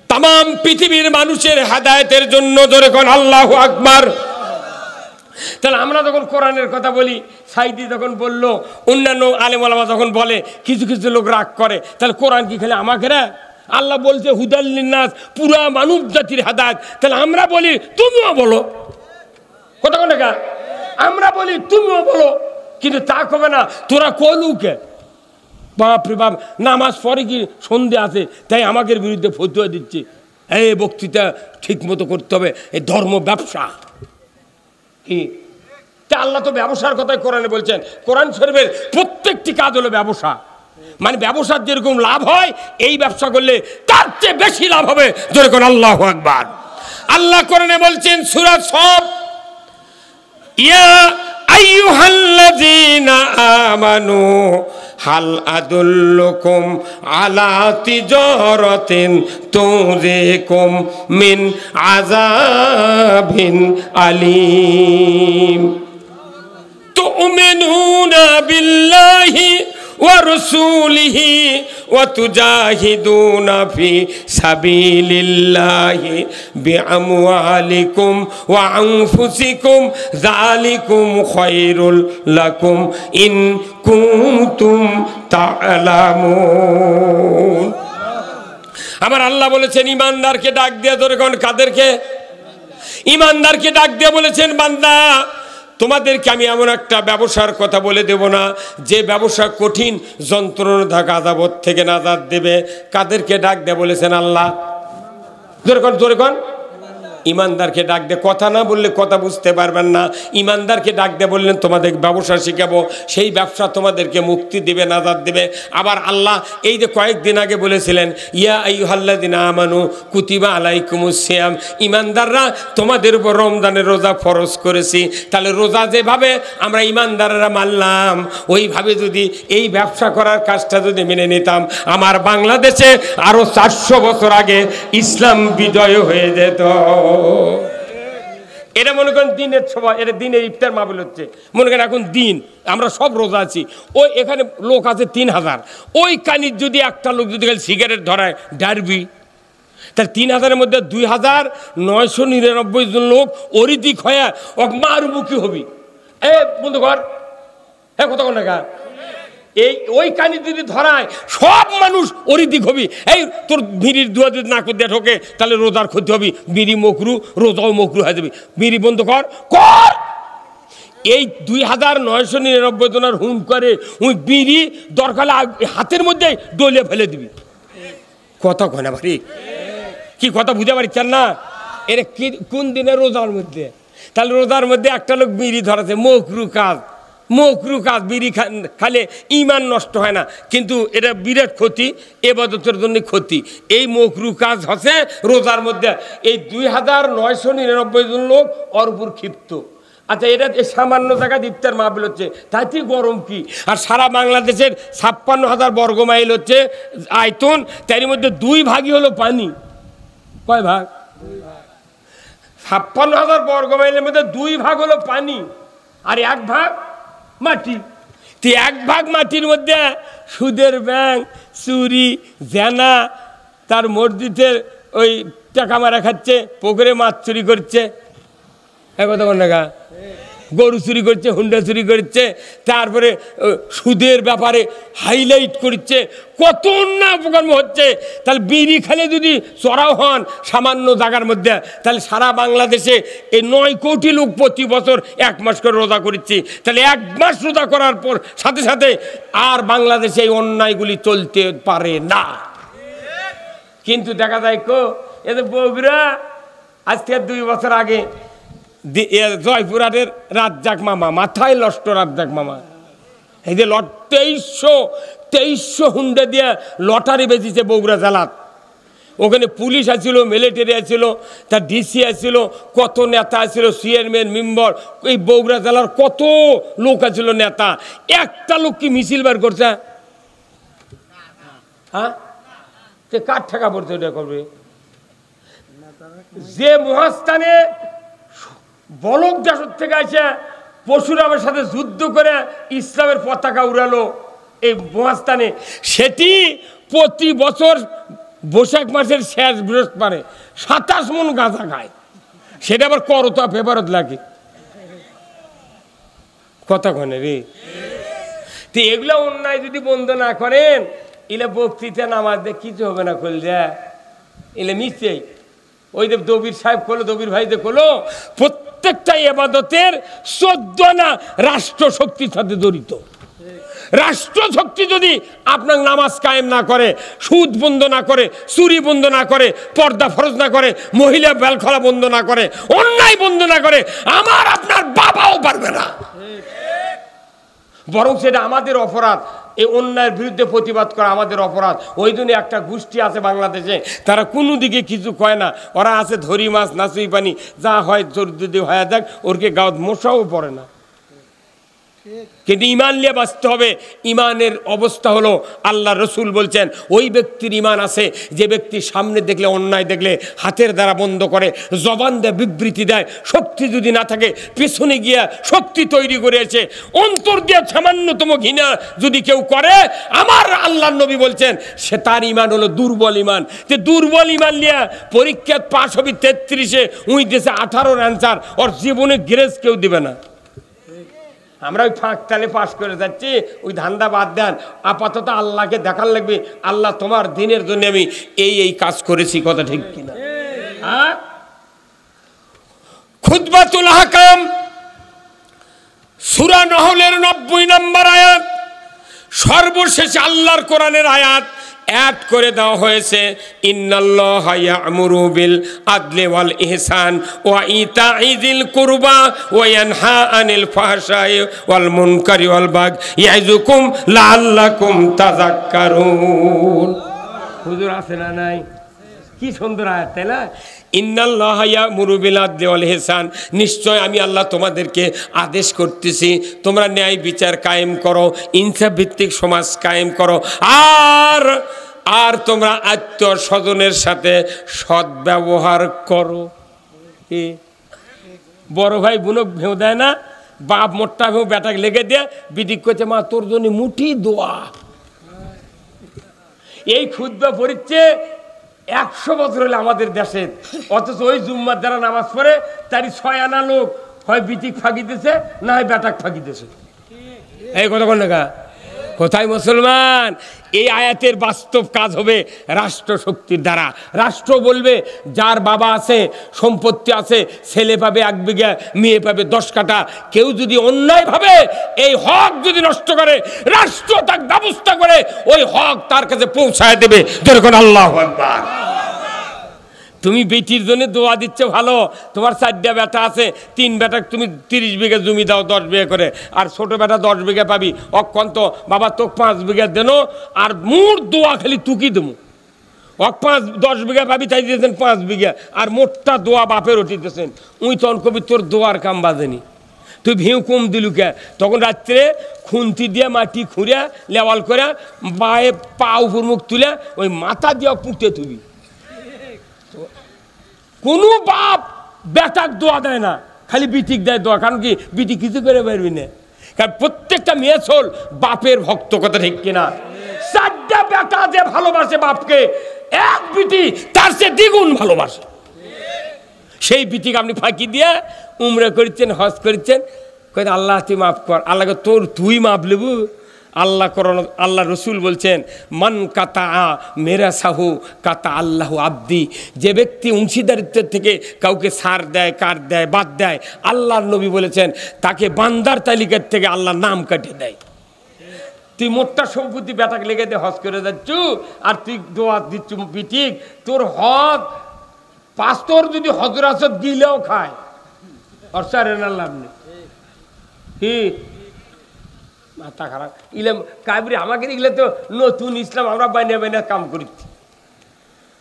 তাম পৃথিবীর মানুষের হেদায়েতের জন্য। জোরে কোন আল্লাহু আকবার। তাহলে আমরা যখন কোরআনের কথা বলি, সাইদি যখন বললো, অন্যান্য আলেম ওলামা যখন বলে, কিছু কিছু লোক রাগ করে, তাহলে কোরআন কি খালি আমাকে রা? আল্লাহ বলছে হুদাল লিন্নাস, পুরা মানব জাতির হেদায়েত। তাহলে আমরা বলি তুমিও বলো, কথা কোন টাকা? আমরা বলি তুমিও বলো, কিন্তু তা কবে না, তোরা কলুকে বাপরে বাপ, নামাজ পরে কি সন্ধে আছে তাই আমাদের বিরুদ্ধে ফতুয়া দিচ্ছে, এই বক্তৃতা ঠিক মতো করতে হবে, এই ধর্ম ব্যবসা কি? তা আল্লাহ তো ব্যবসার কথাই কোরআনে বলছেন। কোরআন শরীফের প্রত্যেকটি কাজ হলো ব্যবসা। মানে ব্যবসার যেরকম লাভ হয়, এই ব্যবসা করলে তার চেয়ে বেশি লাভ হবে। জোরে কোন আল্লাহু আকবার। আল্লাহ কোরআনে বলছেন সূরা সফ, ইয়া আইয়ুহাল্লাযীনা আমানু হাল আদুল্লুকুম আলা তিজারাতিন তুযিকুম মিন আযাবিন আলীম তু'মিনুনা বিল্লাহি ওয়া রাসূলিহি ওয়া তুজাহিদুনা ফি সাবিলিল্লাহি বিআমওয়ালিকুম ওয়া আনফুসিকুম যালিকুম খায়রুল লাকুম ইন কুনতুম তা'লামুন। আমার আল্লাহ বলেছেন ঈমানদারকে ডাক দিয়ে, ধরে কোন কাদেরকে? ঈমানদারকে ডাক দিয়ে বলেছেন, বান্দা তোমাদেরকে আমি এমন একটা ব্যবসার কথা বলে দেব না, যে ব্যবসা কঠিন যন্ত্রণা আযাবত থেকে নাজাত দেবে। কাদেরকে ডাক দিয়ে বলেছেন আল্লাহ? জোরে কোন, জোরে কোন। ইমানদারকে ডাক দে, কথা না বললে কথা বুঝতে পারবেন না। ইমানদারকে ডাক দে বললেন তোমাদের ব্যবসা শিখাবো, সেই ব্যবসা তোমাদেরকে মুক্তি দেবে, নাজাত দেবে। আবার আল্লাহ এই যে কয়েকদিন আগে বলেছিলেন ইয়া আইয়ুহাল্লাযিনা আমানু কুতিবা আলাইকুমুস সিয়াম, ইমানদাররা তোমাদের উপর রমজানের রোজা ফরজ করেছি। তাহলে রোজা যেভাবে আমরা ইমানদাররা মানলাম, ওইভাবে যদি এই ব্যবসা করার কাজটা যদি মেনে নিতাম, আমার বাংলাদেশে আরো 400 বছর আগে ইসলাম বিজয় হয়ে যেত। এটা মনে করেন দিনের সভা, এটা দিনের ইফতার মাহফিল হচ্ছে, মনে করেন এখন দিন আমরা সব রোজা আছি, ওই এখানে লোক আছে 3000, ওই কানির যদি একটা লোক যদি সিগারেট ধরায় ডারবি, তাহলে 3000-এর মধ্যে 2999 জন লোক অরিদিক হয়ে মারুমুখী হবি। এ বন্ধু ঘর হ্যাঁ কতক্ষণ টাকা এই ওই কানি যদি ধরায় সব মানুষ অরিদিক হবি। এই তোর বিড়ির দুয়া যদি না করে ঢোকে তাহলে রোজার ক্ষতি হবি, বিড়ি মকরু, রোজাও মকরু হয়ে যাবি। বিড়ি বন্ধ কর কর। এই 2999 জনের হুম করে ওই বিড়ি দরকার হাতের মধ্যে ডলে ফেলে দিবি। কথা কয় ভারি, কি কথা বুঝতে পারছেন না? এর কোন দিনে? রোজার মধ্যে। তাহলে রোজার মধ্যে একটা লোক বিড়ি ধরাছে, মকরু কাজ, মকরু কাজ। বিড়ি খালে ইমান নষ্ট হয় না, কিন্তু এটা বিরাট ক্ষতি, ইবাদতের জন্য ক্ষতি। এই মকরু কাজ হচ্ছে রোজার মধ্যে। এই 2999 জন লোক ওর উপর ক্ষিপ্ত। আচ্ছা, এটা সামান্য জায়গা ইফতার মাহফিল হচ্ছে, তাইতে গরম কি? আর সারা বাংলাদেশের 56,000 বর্গ মাইল হচ্ছে আয়তন, তার মধ্যে 2 ভাগই হলো পানি। কয় ভাগ? 56,000 বর্গ মাইলের মধ্যে 2 ভাগ হলো পানি, আর 1 ভাগ মাটি। তো 1 ভাগ মাটির মধ্যে সুদের ব্যাংক, চুরি, জেনা, তার মসজিদের ওই টাকা মারা খাচ্ছে, পুকুরে মাছ চুরি করছে, কথা বল না, গরু চুরি করছে, হুন্ডা চুরি করছে, তারপরে সুদের ব্যাপারে হাইলাইট করছে, কত অন্যায় অপকর্ম হচ্ছে। তাহলে বিড়ি খেলে যদি চড়াও হন সামান্য জায়গার মধ্যে, তাহলে সারা বাংলাদেশে এই 9 কোটি লোক প্রতি বছর 1 মাস করে রোজা করছে। তাহলে 1 মাস রোজা করার পর সাথে সাথে আর বাংলাদেশে এই অন্যায়গুলি চলতে পারে না। কিন্তু দেখা যায় এদের বগুড়া আজ থেকে 2 বছর আগে জয়পুরহাটের রাজ্জাক মামা, মাথায় নষ্ট রাজ্জাক মামা, এই যে 2300 হুন্ডা দিয়ে লটারি বেঁচেছে বগুড়া জেলাত। ওখানে পুলিশ আসছিল, মিলিটারি আসছিল, তার ডিসি আসছিল, কত নেতা আসছিল, চেয়ারম্যান, মেম্বার, এই বগুড়া জেলার কত লোক আসছিল নেতা। একটা লোক কি মিছিল বার করছে? হ্যাঁ, কার টাকা পড়ছে ওটা করবে? যে মহাস্থানে বলক দেশের থেকে আসে পরশুরামের সাথে যুদ্ধ করে ইসলামের পতাকা উড়ালো এই মহাস্থানে, সেটি প্রতি বছর বৈশাখ মাসের শেষ বৃহস্পতিবারে 27 মণ গাঁজা খায়। সেটা আবার করতা পেপারত লাগে। কথা কনে রে। তো এগুলো অন্যায় যদি বন্ধ না করেন, এলে বক্তৃতা নামাজ দিয়ে কিছু হবে না। করলে এলে মিশছেই ওই যে দবির সাহেব করলো, দবির ভাই যে করলো, প্রত্যেকটা ইবাদতের 14 রাষ্ট্র শক্তির সাথে জড়িত। রাষ্ট্র শক্তি যদি আপনার নামাজ কায়েম না করে, সুদ বন্ধ না করে, চুরি বন্ধ না করে, পর্দা ফরজ না করে, মহিলা বেলখলা বন্ধ না করে, অন্যায় বন্ধ না করে, আমার আপনার বাবাও পারবে না। বরং সেটা আমাদের অপরাধ। এই অন্যায়ের বিরুদ্ধে প্রতিবাদ করা আমাদের অপরাধ। ওই জন্য একটা গোষ্ঠী আছে বাংলাদেশে, তারা কোনো দিকে কিছু কয় না। ওরা আছে ধরি মাছ, নাচুই পানি, যা হয় যদি হয়ে যাক, ওরকে গাঁত মশাও পড়ে না। কিন্তু ইমান নিয়ে বাঁচতে হবে। ইমানের অবস্থা হলো, আল্লাহ রসুল বলছেন ওই ব্যক্তির ইমান আছে যে ব্যক্তি সামনে দেখলে, অন্যায় দেখলে হাতের দ্বারা বন্ধ করে, জবান দেয়, বিবৃতি দেয়। শক্তি যদি না থাকে, পেছনে গিয়া শক্তি তৈরি করেছে, অন্তর দিয়ে সামান্যতম ঘৃণা যদি কেউ করে, আমার আল্লাহ নবী বলছেন সে তার ইমান হলো দুর্বল ইমান। যে দুর্বল ইমান নিয়ে পরীক্ষা পাশ হবে 33-এ, উই দেশে 18 অ্যান্সার, ওর জীবনে গ্রেস কেউ দিবে না। আমরা ওই ফাঁক তালে পাশ করে যাচ্ছি, ওই ধান্দা বাদ দেন। আপাতত আল্লাহকে দেখার লাগবে, আল্লাহ তোমার দিনের জন্য আমি এই কাজ করেছি। কথা ঠিক কিনা? খুতবাতুল আহকাম সূরা নহলের 90 নম্বর আয়াত, সর্বশেষ আল্লাহর কোরআনের আয়াত। অ্যাড করে দেওয়া হয়েছে ইন্নাল্লাহা ইয়া'মুরু বিল আদলি ওয়াল ইহসান ওয়া ইতা'i যিল কুরবা ওয়া ইয়ানহা আনিল ফাহশাই ওয়াল মুনকারি ওয়াল বাগই ইয়াইযুকুম লাআল্লাকুম তাযাক্কারুন। হুজুর আছে না নাই? কি সুন্দর আয়াত, তাই না? ইন্নাল্লাহা ইয়া'মুরু বিল আদলি ওয়াল ইহসান, নিশ্চয় আমি আল্লাহ তোমাদেরকে আদেশ করতেছি তোমরা ন্যায় বিচার কায়েম করো, ইনসাফ ভিত্তিক সমাজ কায়েম করো, আর তোমরা আত্মীয় স্বজনের সাথে সদ্ব্যবহার করো। বড় ভাই বোনক ভেউ দেয় না, বাপ মোট্টা ভেউ বেটাকে লেগে দিয়ে বিদিক করছে মা তোর জন্য মুঠি দোয়া। এই খুতবা পড়িচ্ছে 100 বছর হলে আমাদের দেশে, অথচ ওই জুম্মার যারা নামাজ পড়ে তারই 6 আনা লোক হয় বিটিক ফাঁকি দিছে না হয় বেটাক ফাঁকি দিছে। এই কথা কোন না কোথায় মুসলমান? এই আয়াতের বাস্তব কাজ হবে রাষ্ট্র শক্তির দ্বারা। রাষ্ট্র বলবে যার বাবা আছে, সম্পত্তি আছে, ছেলে পাবে 1 বিঘা, মেয়ে পাবে 10 কাঠা। কেউ যদি অন্যায়ভাবে এই হক যদি নষ্ট করে, রাষ্ট্র তার ব্যবস্থা করে ওই হক তার কাছে পৌঁছায় দেবে। যেরকম আল্লাহু আকবার। তুমি বেটির জন্য দোয়া দিচ্ছে ভালো, তোমার 4টা বেটা আছে, 3 বেটা তুমি 30 বিঘা জমি দাও 10 বিঘা করে, আর ছোট বেটা 10 বিঘা পাবি। অক্ষন্ত বাবা তোকে 5 বিঘা দেন, আর মোট দোয়া খালি তুকি দেবো। 10 বিঘা পাবি, চাই দিয়েছেন 5 বিঘা, আর মোটটা দোয়া বাপের উঠিতেছেন। উই তখন কবি তোর দোয়ার কাম বাজেনি, তুই ভিউ কম দিলু কে? তখন রাত্রে খুন্তি দিয়ে মাটি খুঁড়ে লেওয়াল করে বায়ে পা উপর মুখ তুলে ওই মাথা দিয়ে পুঁতে তুবি। কোনো বাপ বেটাক দোয়া দেয় না, খালি বিটিক দেয় দোয়া। কারণ কি? বিটি কিছু করে পারবি না, কারণ প্রত্যেকটা মেয়ে চল বাপের ভক্ত, কথা ঠিক কিনা? 4টা বেটা যে ভালোবাসে বাপকে, এক বিটি তার চেয়ে দ্বিগুণ ভালোবাসে। সেই বিটিকে আপনি ফাঁকি দিয়ে উমরা করছেন, হজ করছেন, কই আল্লাহ তুই মাফ কর। আল্লাহকে তোর তুই মাফ লেবু? আল্লাহ করণ, আল্লাহ রসুল বলছেন মান কাতা মেরা সাহু কাতা আল্লাহ আব্দি। যে ব্যক্তি অংশীদারিত্বের থেকে কাউকে ছাড় দেয়, কাট দেয়, বাদ দেয়, আল্লাহর নবী বলেছেন তাকে বান্দার তালিকার থেকে আল্লাহর নাম কাটে দেয়। তুই মোটটা সম্পত্তি বেটাকে লেগে দিয়ে হজ করে যাচ্ছ, আর তুই দোয়া দিচ্ছ বিটিক। তোর হজ পাঁচতর যদি হজর আসত দিলেও খায়, আর চারেনার লাভ নেই। কি মাথা খারাপ ইলাম কাবরি আমাকে দেখলে তো নতুন ইসলাম আমরা বাইনা বাইনা কাম করছি।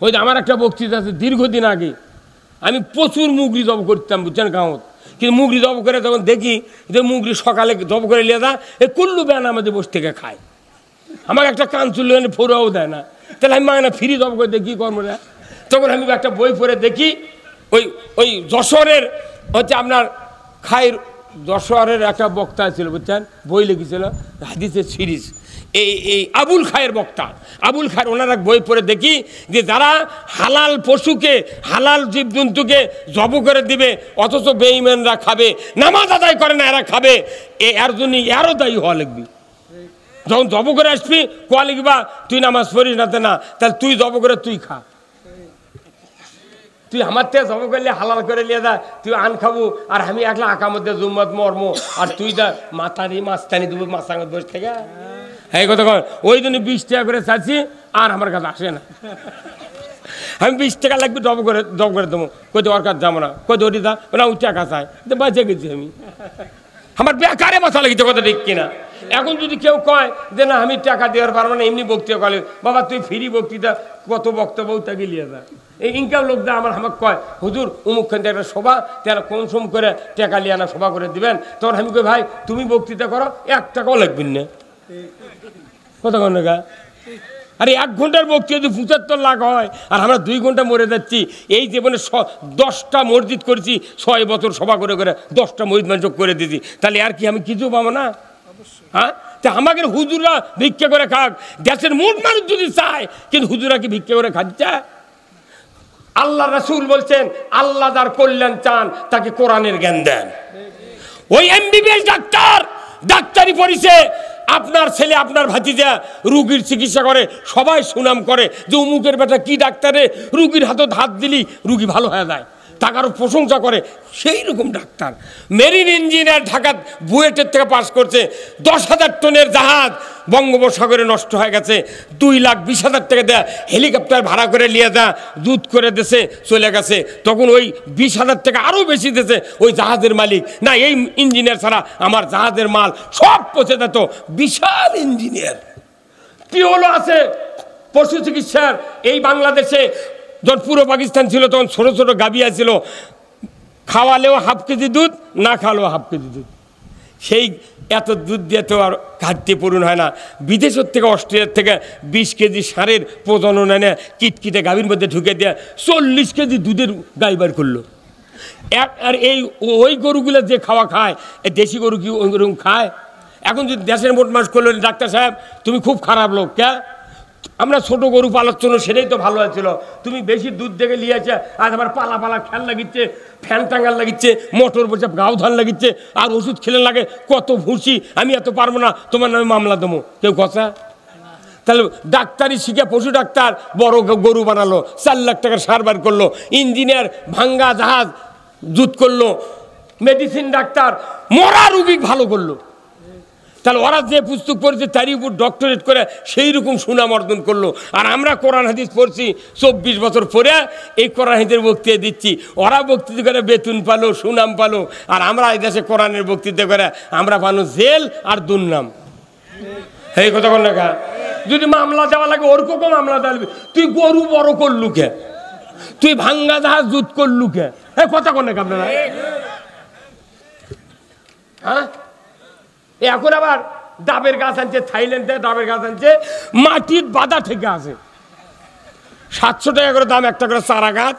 ওই যে আমার একটা বক্তৃতা আছে দীর্ঘদিন আগে, আমি প্রচুর মুগরি জব করতাম বুঝছেন গাঁৱত। কিন্তু মুগরি জব করে তখন দেখি যে মুগরি সকালে জব করে নিয়ে যা এই কুল্লু ব্যান আমাদের বসে থেকে খায়। আমাকে একটা কান চুল্লু ফোরাও দেয় না, তাহলে আমি মায় না ফ্রি জব করে দেখি কর্ম না। তখন আমি একটা বই পড়ে দেখি ওই যশোরের হচ্ছে আপনার খায়ের যশোরের একটা বক্তা ছিল বুঝছেন, বই লিখেছিল হাদিসের সিরিজ। এই আবুল খায়ের বক্তা, আবুল খায়ের ওনার এক বই পড়ে দেখি যে যারা হালাল পশুকে, হালাল জীবজন্তুকে জব করে দিবে অথচ বেঈমানরা খাবে, নামাজ আদায় করে না এরা খাবে, এর জন্য এরও দায়ী হওয়া লিখবি। যখন জব করে আসবি কোয়া লিখবা তুই নামাজ পড়িস না, না তাহলে তুই জব করে তুই খা। তুই আমার থেকে জব করলে হালাল করে নিয়ে যা, তুই আন খাবো, আর আমি একলা আঁকা মধ্যে জুম্মত মর্ম, আর তুই যা মাথানি মাছটানি দেবো মাছাঙ্গত বসে থেকে। এই কথা কর, ওই জন্য 20 টাকা করে চাচ্ছি, আর আমার কাছে আসে না। আমি 20 টাকা লাগবে জব করে দেবো, কই ওর কাছে যাবো না, কই ওটি যা না ওই টাকা চাই, বাঁচে গেছি আমি। আমার বেকারে মাথা লেগেছে, কথা ঠিক কিনা? এখন যদি কেউ কয় যে না আমি টাকা দেওয়ার পারবো না, এমনি বক্তৃতা করে, বাবা তুই ফ্রি বক্তৃতা কত বক্তব্য তাকে নিয়ে যা। এই ইনকাম লোকদের আমাকে কয় হুজুর অমুকখান থেকে একটা সভা, তারা কনসম করে টাকা লিয়ে আনা সভা করে দিবেন। তখন আমি কই ভাই তুমি বক্তৃতা করো, 1 টাকাও লাগবেন না। কথা কন না? আরে 1 ঘন্টার বক্তৃতা যদি 75 লাখ হয়, আর আমরা 2 ঘন্টা মরে যাচ্ছি। এই জীবনে 10টা মসজিদ করেছি, 6 বছর সভা করে করে 10টা মসজিদ মানুষ করে দিয়েছি, তাহলে আর কি আমি কিছু পাবো না? হ্যাঁ, তা আমাকে হুজুরা ভিক্ষা করে খাক, দেশের মোট মানুষ যদি চায়, কিন্তু হুজুরা কি ভিক্ষা করে খাচ্ছে? আল্লাহ রাসূল বলছেন আল্লাহ যার কল্যাণ চান তাকে কোরআনের জ্ঞান দেন। ওই এমবিবিএস ডাক্তার ডাক্তারি পড়িছে, আপনার ছেলে আপনার ভাতিজা রুগীর চিকিৎসা করে, সবাই সুনাম করে যে অমুকের বেটা কি ডাক্তারে, রুগীর হাতত হাত দিলি রুগী ভালো হয়ে যায়। টাকারও প্রশংসা করে, সেই রকম ডাক্তার। মেরিন ইঞ্জিনিয়ার ঢাকা বুয়েটের থেকে পাস করছে, 10,000 টনের জাহাজ বঙ্গোপসাগরে নষ্ট হয়ে গেছে, 2,20,000 টাকা দেয়া হেলিকপ্টার ভাড়া করে নিয়ে যা দুধ করে দেশে চলে গেছে। তখন ওই 20,000 টাকা আরও বেশি দিয়েছে ওই জাহাজের মালিক, না এই ইঞ্জিনিয়ার ছাড়া আমার জাহাজের মাল সব পচে যেত। বিশাল ইঞ্জিনিয়ার। পিওলো আছে পশু চিকিৎসার। এই বাংলাদেশে যখন পুরো পাকিস্তান ছিল তখন ছোটো ছোটো গাভিয়া ছিল, খাওয়ালেও হাফ কেজি দুধ, না খাওয়ালেও হাফ কেজি দুধ। সেই এত দুধ দিয়ে তো আর ঘাটতি পূরণ হয় না। বিদেশের থেকে অস্ট্রেলিয়ার থেকে 20 কেজি ষাঁড়ের প্রজনন এনে কিটকিটে গাভীর মধ্যে ঢুকে দিয়ে 40 কেজি দুধের গাই বার করলো। আর এই ওই গরুগুলো যে খাওয়া খায়, এই দেশি গরু কি ওই গরু খায়? এখন যদি দেশের মোট মাস করলো, ডাক্তার সাহেব তুমি খুব খারাপ লোক, কে আমরা ছোট গরু পালার জন্য, সেটাই তো ভালো হয়েছিল। তুমি বেশি দুধ দেখে নিয়েছে, আজ আবার পালা পালা খেয়াল লাগিচ্ছে, ফ্যান টাঙ্গাল লাগিচ্ছে, মোটর বসে গাও ধান লাগিচ্ছে, আর ওষুধ খেলে লাগে কত ভুসি, আমি এত পারবো না, তোমার নামে মামলা দেবো। কেউ কথা? তাহলে ডাক্তারি শিখে পশু ডাক্তার বড় গরু বানালো, 4 লাখ টাকার সার বার করলো। ইঞ্জিনিয়ার ভাঙ্গা জাহাজ জুত করলো। মেডিসিন ডাক্তার মরা রুগী ভালো করলো। তাহলে ওরা যে পুস্তক পড়েছে তারই উপর ডক্টরেট করে সেই রকম সুনাম অর্জন করলো। আর আমরা কোরআন হাদিস পড়ছি 24 বছর পরে এই কোরআন হাদিসের বক্তৃতা দিচ্ছি। ওরা বক্তৃতা করে বেতন পালো, সুনাম পালো, আর আমরা এই দেশে কোরআনের বক্তৃতা করে আমরা পালো জেল আর দুর্নাম। এই কথা কোন না, যদি মামলা দেওয়া লাগে ওর কখন মামলা দেওয়া, তুই গরু বড় করলু কে, তুই ভাঙ্গা জাহাজ জুত করলু কে, এই কথা কোন না আপনারা? হ্যাঁ, এখন আবার ডাবের গাছ আনছে, থাইল্যান্ডে ডাবের গাছ আনছে, মাটির বাধা থেকে আছে, 700 টাকা করে দাম একটা করে চারা গাছ,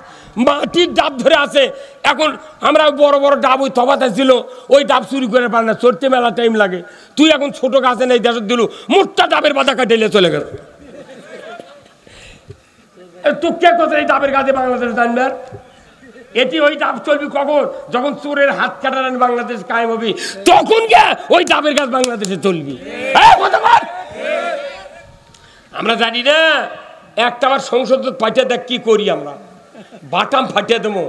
মাটির ডাব ধরে আছে। এখন আমরা বড় বড় ডাব ওই তবাতে ছিল, ওই ডাব চুরি করে পার না, চড়তে মেলা টাইম লাগে। তুই এখন ছোট গাছে নেই দেশ দিল, মোটটা ডাবের বাধা কাটিয়ে চলে গেল। তো কে কথা এই ডাবের গাছে বাংলাদেশ জানবে? এটি ওই ডাব চলবি কখন? যখন চোরের হাত কাটার বাংলাদেশ কায়েম হবে, তখন কে ওই ডাবের গাছ বাংলাদেশে চলবি। আমরা জানি না, একটা আবার সংসদ পাঠিয়ে দেখ কি করি আমরা, বাটাম ফাটিয়ে দেবো।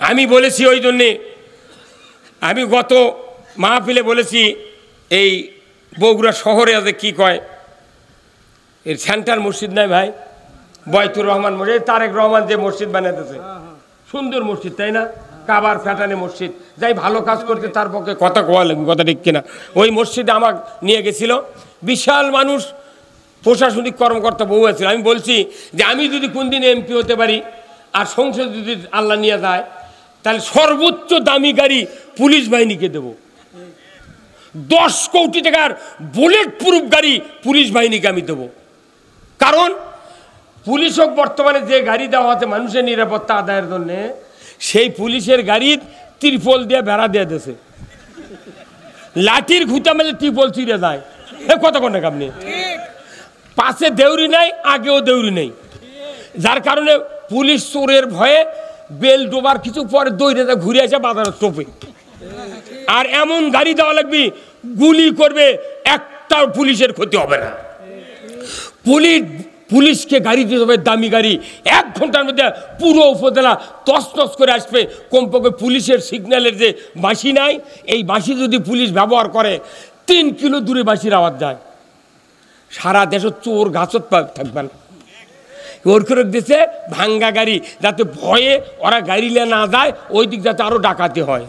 আমি বলেছি ওই জন্যে, আমি গত মাহফিলে বলেছি, এই বগুড়া শহরে আছে কি কয়, এর সেন্টার মসজিদ নাই ভাই, বয়তুর রহমান মসজিদ, তারেক রহমান যে মসজিদ বানাতেছে, সুন্দর মসজিদ তাই না, কাবার ফ্যাটানে মসজিদ, যাই ভালো কাজ করতে তার পক্ষে কথা কোয়া লাগবে, কথা ঠিক কিনা। ওই মসজিদে আমাকে নিয়ে গেছিল, বিশাল মানুষ, প্রশাসনিক কর্মকর্তা বহু আছে। আমি বলছি যে আমি যদি কোনদিন এমপি হতে পারি আর সংসদ যদি আল্লাহ নিয়ে যায়, তাহলে সর্বোচ্চ দামি গাড়ি পুলিশ বাহিনীকে দেব। 10 কোটি টাকার বুলেট প্রুফ গাড়ি পুলিশ বাহিনীকে আমি দেব। কারণ পুলিশ হোক বর্তমানে যে গাড়ি দেওয়া আছে মানুষের নিরাপত্তা আদায়ের জন্য, সেই পুলিশের গাড়ির ত্রিপল দিয়ে বেড়া দিয়ে দিয়েছে, লাঠির ঘুঁটা মেলে ত্রিপল ছিঁড়ে যায়। কত কোন আপনি, পাশে দেউরি নাই, আগেও দেউরি নেই, যার কারণে পুলিশ চোরের ভয়ে বেল ডোবার কিছু পরে দৌড়ে ঘুরে আসে বাজারের টোপে। আর এমন গাড়ি দেওয়া লাগবে, গুলি করবে, একটা পুলিশের ক্ষতি হবে না। পুলিশকে গাড়ি দিতে হবে, দামি গাড়ি, 1 ঘন্টার মধ্যে পুরো উপজেলা তছনছ করে আসবে। কমপক্ষে পুলিশের সিগন্যালের যে বাঁশি নাই, এই বাঁশি যদি পুলিশ ব্যবহার করে 3 কিলো দূরে বাঁশির আওয়াজ যায়, সারা দেশে চোর গাছত থাকবে না। ওর করে দিচ্ছে ভাঙ্গা গাড়ি, যাতে ভয়ে ওরা গাড়ি নিয়ে না যায়, ওই দিক যাতে আরো ডাকাতি হয়।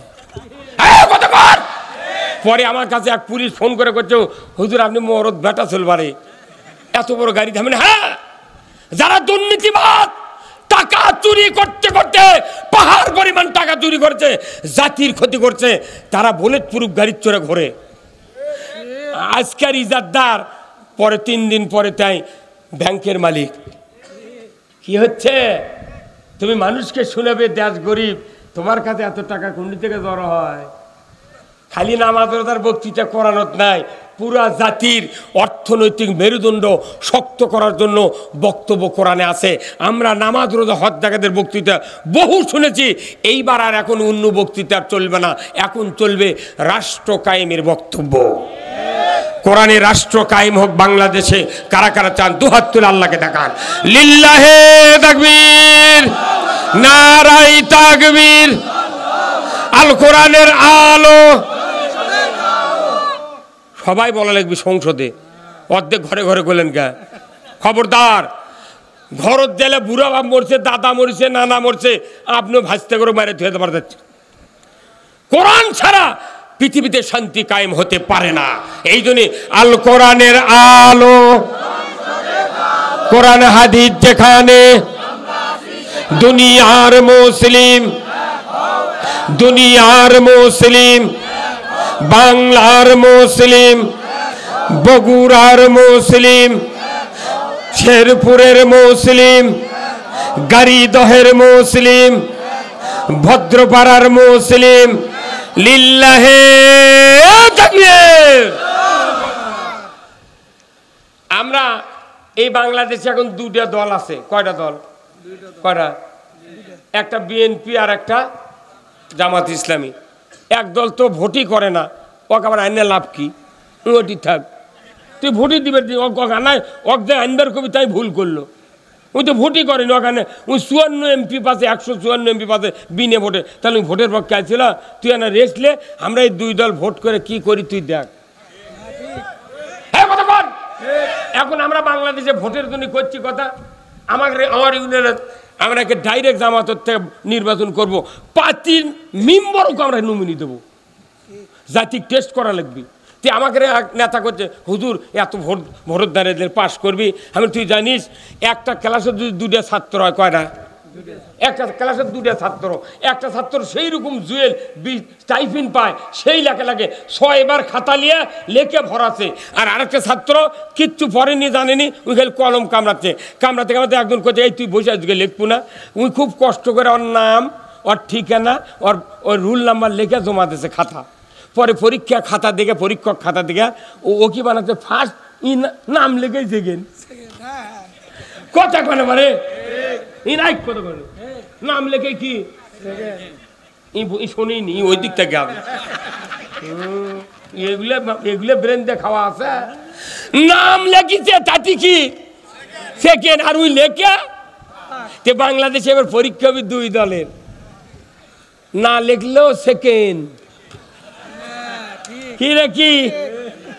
পরে আমার কাছে এক পুলিশ ফোন করে করছে, হুজুর আপনি মরদ বেটা চলবারে, এত বড় গাড়ি থামেন। হ্যাঁ, যারা দুর্নীতিবাদ, টাকা চুরি করতে করতে পাহাড় পরিমাণ টাকা চুরি করছে, জাতির ক্ষতি করছে, তারা বুলেট প্রুফ গাড়ির চড়ে ঘোরে। আজকের ইজাদদার, পরে 3 দিন পরে তাই ব্যাংকের মালিক। কি হচ্ছে? তুমি মানুষকে শুনাবে দেশ গরিব, তোমার কাছে এত টাকা কোন থেকে জড়ো হয়? খালি নামাজ রোজার বক্তৃতা করানোর নাই, পুরা জাতির অর্থনৈতিক মেরুদণ্ড শক্ত করার জন্য বক্তব্য কোরআনে আছে। আমরা নামাজ রোজা হজ জাকাতের বক্তৃতা বহু শুনেছি, এইবার আর এখন অন্য বক্তৃতা চলবে না, এখন চলবে রাষ্ট্র কায়েমের বক্তব্য। কোরআনে রাষ্ট্র কায়েম হোক বাংলাদেশে। কারা কারা চান? 2 হাত তুলে আল্লাহকে দেখান। লিল্লাহে তাকবীর। নারাই তাকবীর, আল কোরআনের আলো। সবাই বলা লাগবে সংসদে, অর্ধেক ঘরে ঘরে করলেন কে? খবরদার, ঘরত গেলে বুড়া বাপ মরছে, দাদা মরছে, নানা মরছে, আপনিও ভাসতে করে মারে ধুয়ে পারতে। কোরআন ছাড়া পৃথিবীতে শান্তি কায়েম হতে পারে না। এই জন্য আল কোরআনের আলো, কোরআন হাদিস যেখানে, দুনিয়ার মুসলিম, দুনিয়ার মুসলিম, বাংলার মুসলিম, বগুড়ার মুসলিম, শেরপুরের মুসলিম, গাড়িদহের মুসলিম, ভদ্রপাড়ার মুসলিম, লিল্লাহে তাকবীর। আমরা এই বাংলাদেশে এখন দুটা দল আছে। কয়টা দল? কয়টা? একটা বিএনপি আর একটা জামাত ইসলামী। এক দল তো ভোটই করে না, ওকে আবার আইনে লাভ কি? ওটি থাক, তুই ভোটই দিবে নাই, ওকে আইনবার কবি তাই ভুল করলো। ওই তো ভোটই করেনি ওখানে, ওই 54 এমপি পাশে, 154 এমপি পাশে বিনে ভোটে। তাহলে ওই ভোটের পক্ষে আসছিল, তুই না রেস্টলে আমরা এই দুই দল ভোট করে কি করি তুই দেখ। হ্যাঁ কথা বল। এখন আমরা বাংলাদেশে ভোটের জন্য করছি কথা, আমার ইউনিয়নে আমরা ডাইরেক্ট জামাতের থেকে নির্বাচন করব, পার্টির মেম্বারকে আমরা নমিনি দেবো, জাতিক টেস্ট করা লাগবে। তুই আমাকে নেতা করছে, হুজুর এত ভোটের দ্বারে পাস করবি। আমি তুই জানিস একটা ক্লাসে যদি দুটা ছাত্র হয়, কয়টা? একটা ক্লাসে দুটা ছাত্র, একটা ছাত্র সেই রকম জুয়েল স্টাইফিন পায়, সেই লেখে লাগে 6 বার খাতা নিয়ে লেখে ভরাছে। আর আরেকটা ছাত্র কিচ্ছু পড়েনি, জানেনি, ওই খালি কলম কামড়াচ্ছে, কামড়াতে কামড়াতে একজন করছে, এই তুই বসে আজকে লিখবো না? উনি খুব কষ্ট করে ওর নাম, ওর ঠিকানা, ওর রুল নাম্বার লেখে জমা দিয়েছে খাতা। পরে পরীক্ষা খাতা দেখে, পরীক্ষক খাতা দেখে ও কি বানাচ্ছে, ফার্স্ট নাম লেগে যেগেন কথা কনে মানে কত করে নাম লেখে কি শুনিনি, ওই দিক থেকে এগুলো ব্রেন দিয়ে খাওয়া আছে। নাম লেখিছে তাতে কি সেকেন্ড, আর ওই লেখে তে বাংলাদেশে এবার পরীক্ষা হবে দুই দলের, না লেখলেও সেকেন্ড। কি রে কি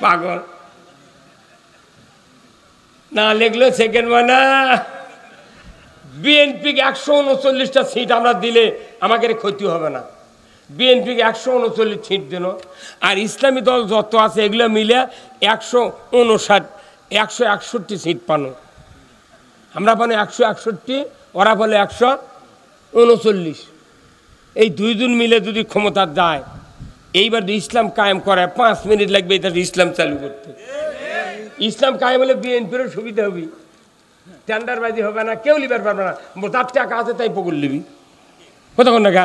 পাগল, না লেখলেও সেকেন্ড মানে। বিএনপিকে 139টা সিট আমরা দিলে আমাদের ক্ষতি হবে না। বিএনপিকে 139 সিট দিল, আর ইসলামী দল যত আছে এগুলো মিলে 161 সিট পানো। আমরা পানো 161, ওরা বলে 139। এই দুইজন মিলে যদি ক্ষমতা যায়, এইবার ইসলাম কায়েম করায় 5 মিনিট লাগবে এটা ইসলাম চালু করতে। ইসলাম কায়েম হলে বিএনপিরও সুবিধা হবে, টেন্ডারবাজি হবে না, কেউ লিবার পারবে না, তার টাকা আছে তাই পকড় লিবি কতক্ষণ টাকা।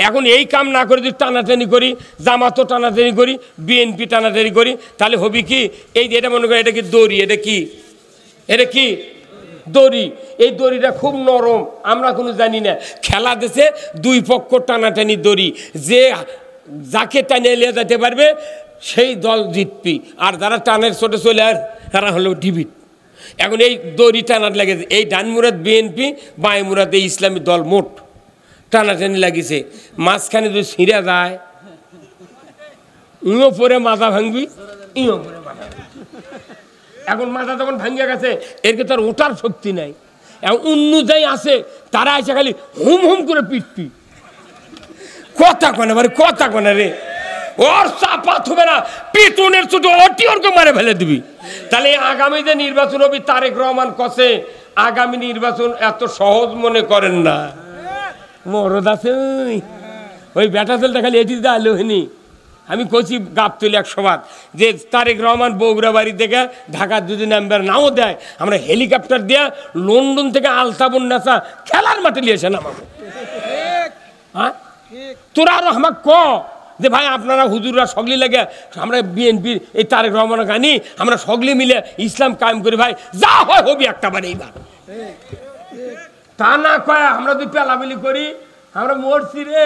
এখন এই কাম না করে যদি টানাটানি করি, জামাতও টানাটানি করি, বিএনপি টানাটানি করি, তাহলে হবে কি, এই যে এটা মনে করি এটা কি দড়ি, এটা কি, এটা কি দড়ি, এই দড়িটা খুব নরম, আমরা কোনো জানি না। খেলা দেশে দুই পক্ষ টানাটানি দড়ি, যে যাকে টানিয়ে নিয়ে যেতে পারবে সেই দল জিতবি, আর যারা টানের ছোটে চলে আর তারা হলো ডিবিট। এখন এই দড়ি টানার লেগেছে, এই ডান মুরাদ বিএনপি, বাঁ মুরাদ এই ইসলামী দল, মোট টানাটানি লাগিছে। মাঝখানে যদি ছিঁড়া যায়, ইও পরে মাথা ভাঙবি, ইও পরে মাথা। এখন মাথা যখন ভাঙিয়া গেছে, এরকে তার ওঠার শক্তি নাই। এখন অন্য যাই আছে, তারা এসে খালি হুম হুম করে পিটপি কথা কনে, মানে কথা কনে রে, ওর চাপাত হবে না, পিটুনের ছোট অটি ওরকে মারে ফেলে দিবি। তাহলে আগামী যে নির্বাচন হবে, তারেক রহমান কছে আগামী নির্বাচন এত সহজ মনে করেন না। মরদ আছে ওই ব্যাটা তেলটা খালি এটি দিয়ে আলো হয়নি। আমি কছি গাবতলি 100 বার যে তারেক রহমান বগুড়া বাড়ি থেকে ঢাকার যদি নাম্বার নাও দেয়, আমরা হেলিকপ্টার দিয়ে লন্ডন থেকে আলতাবন নাচা খেলার মাঠে নিয়ে এসে নামাবো। হ্যাঁ, তোরা আরো আমাকে ক যে ভাই আপনারা হুজুররা সগলি লাগে, আমরা বিএনপির এই তারেক রহমানের গানি আমরা সগলি মিলে ইসলাম কায়েম করি, ভাই যা হয় হবি একটা বার এইবার। তা না কয় আমরা যদি পেলাবেলি করি, আমরা মরছি রে।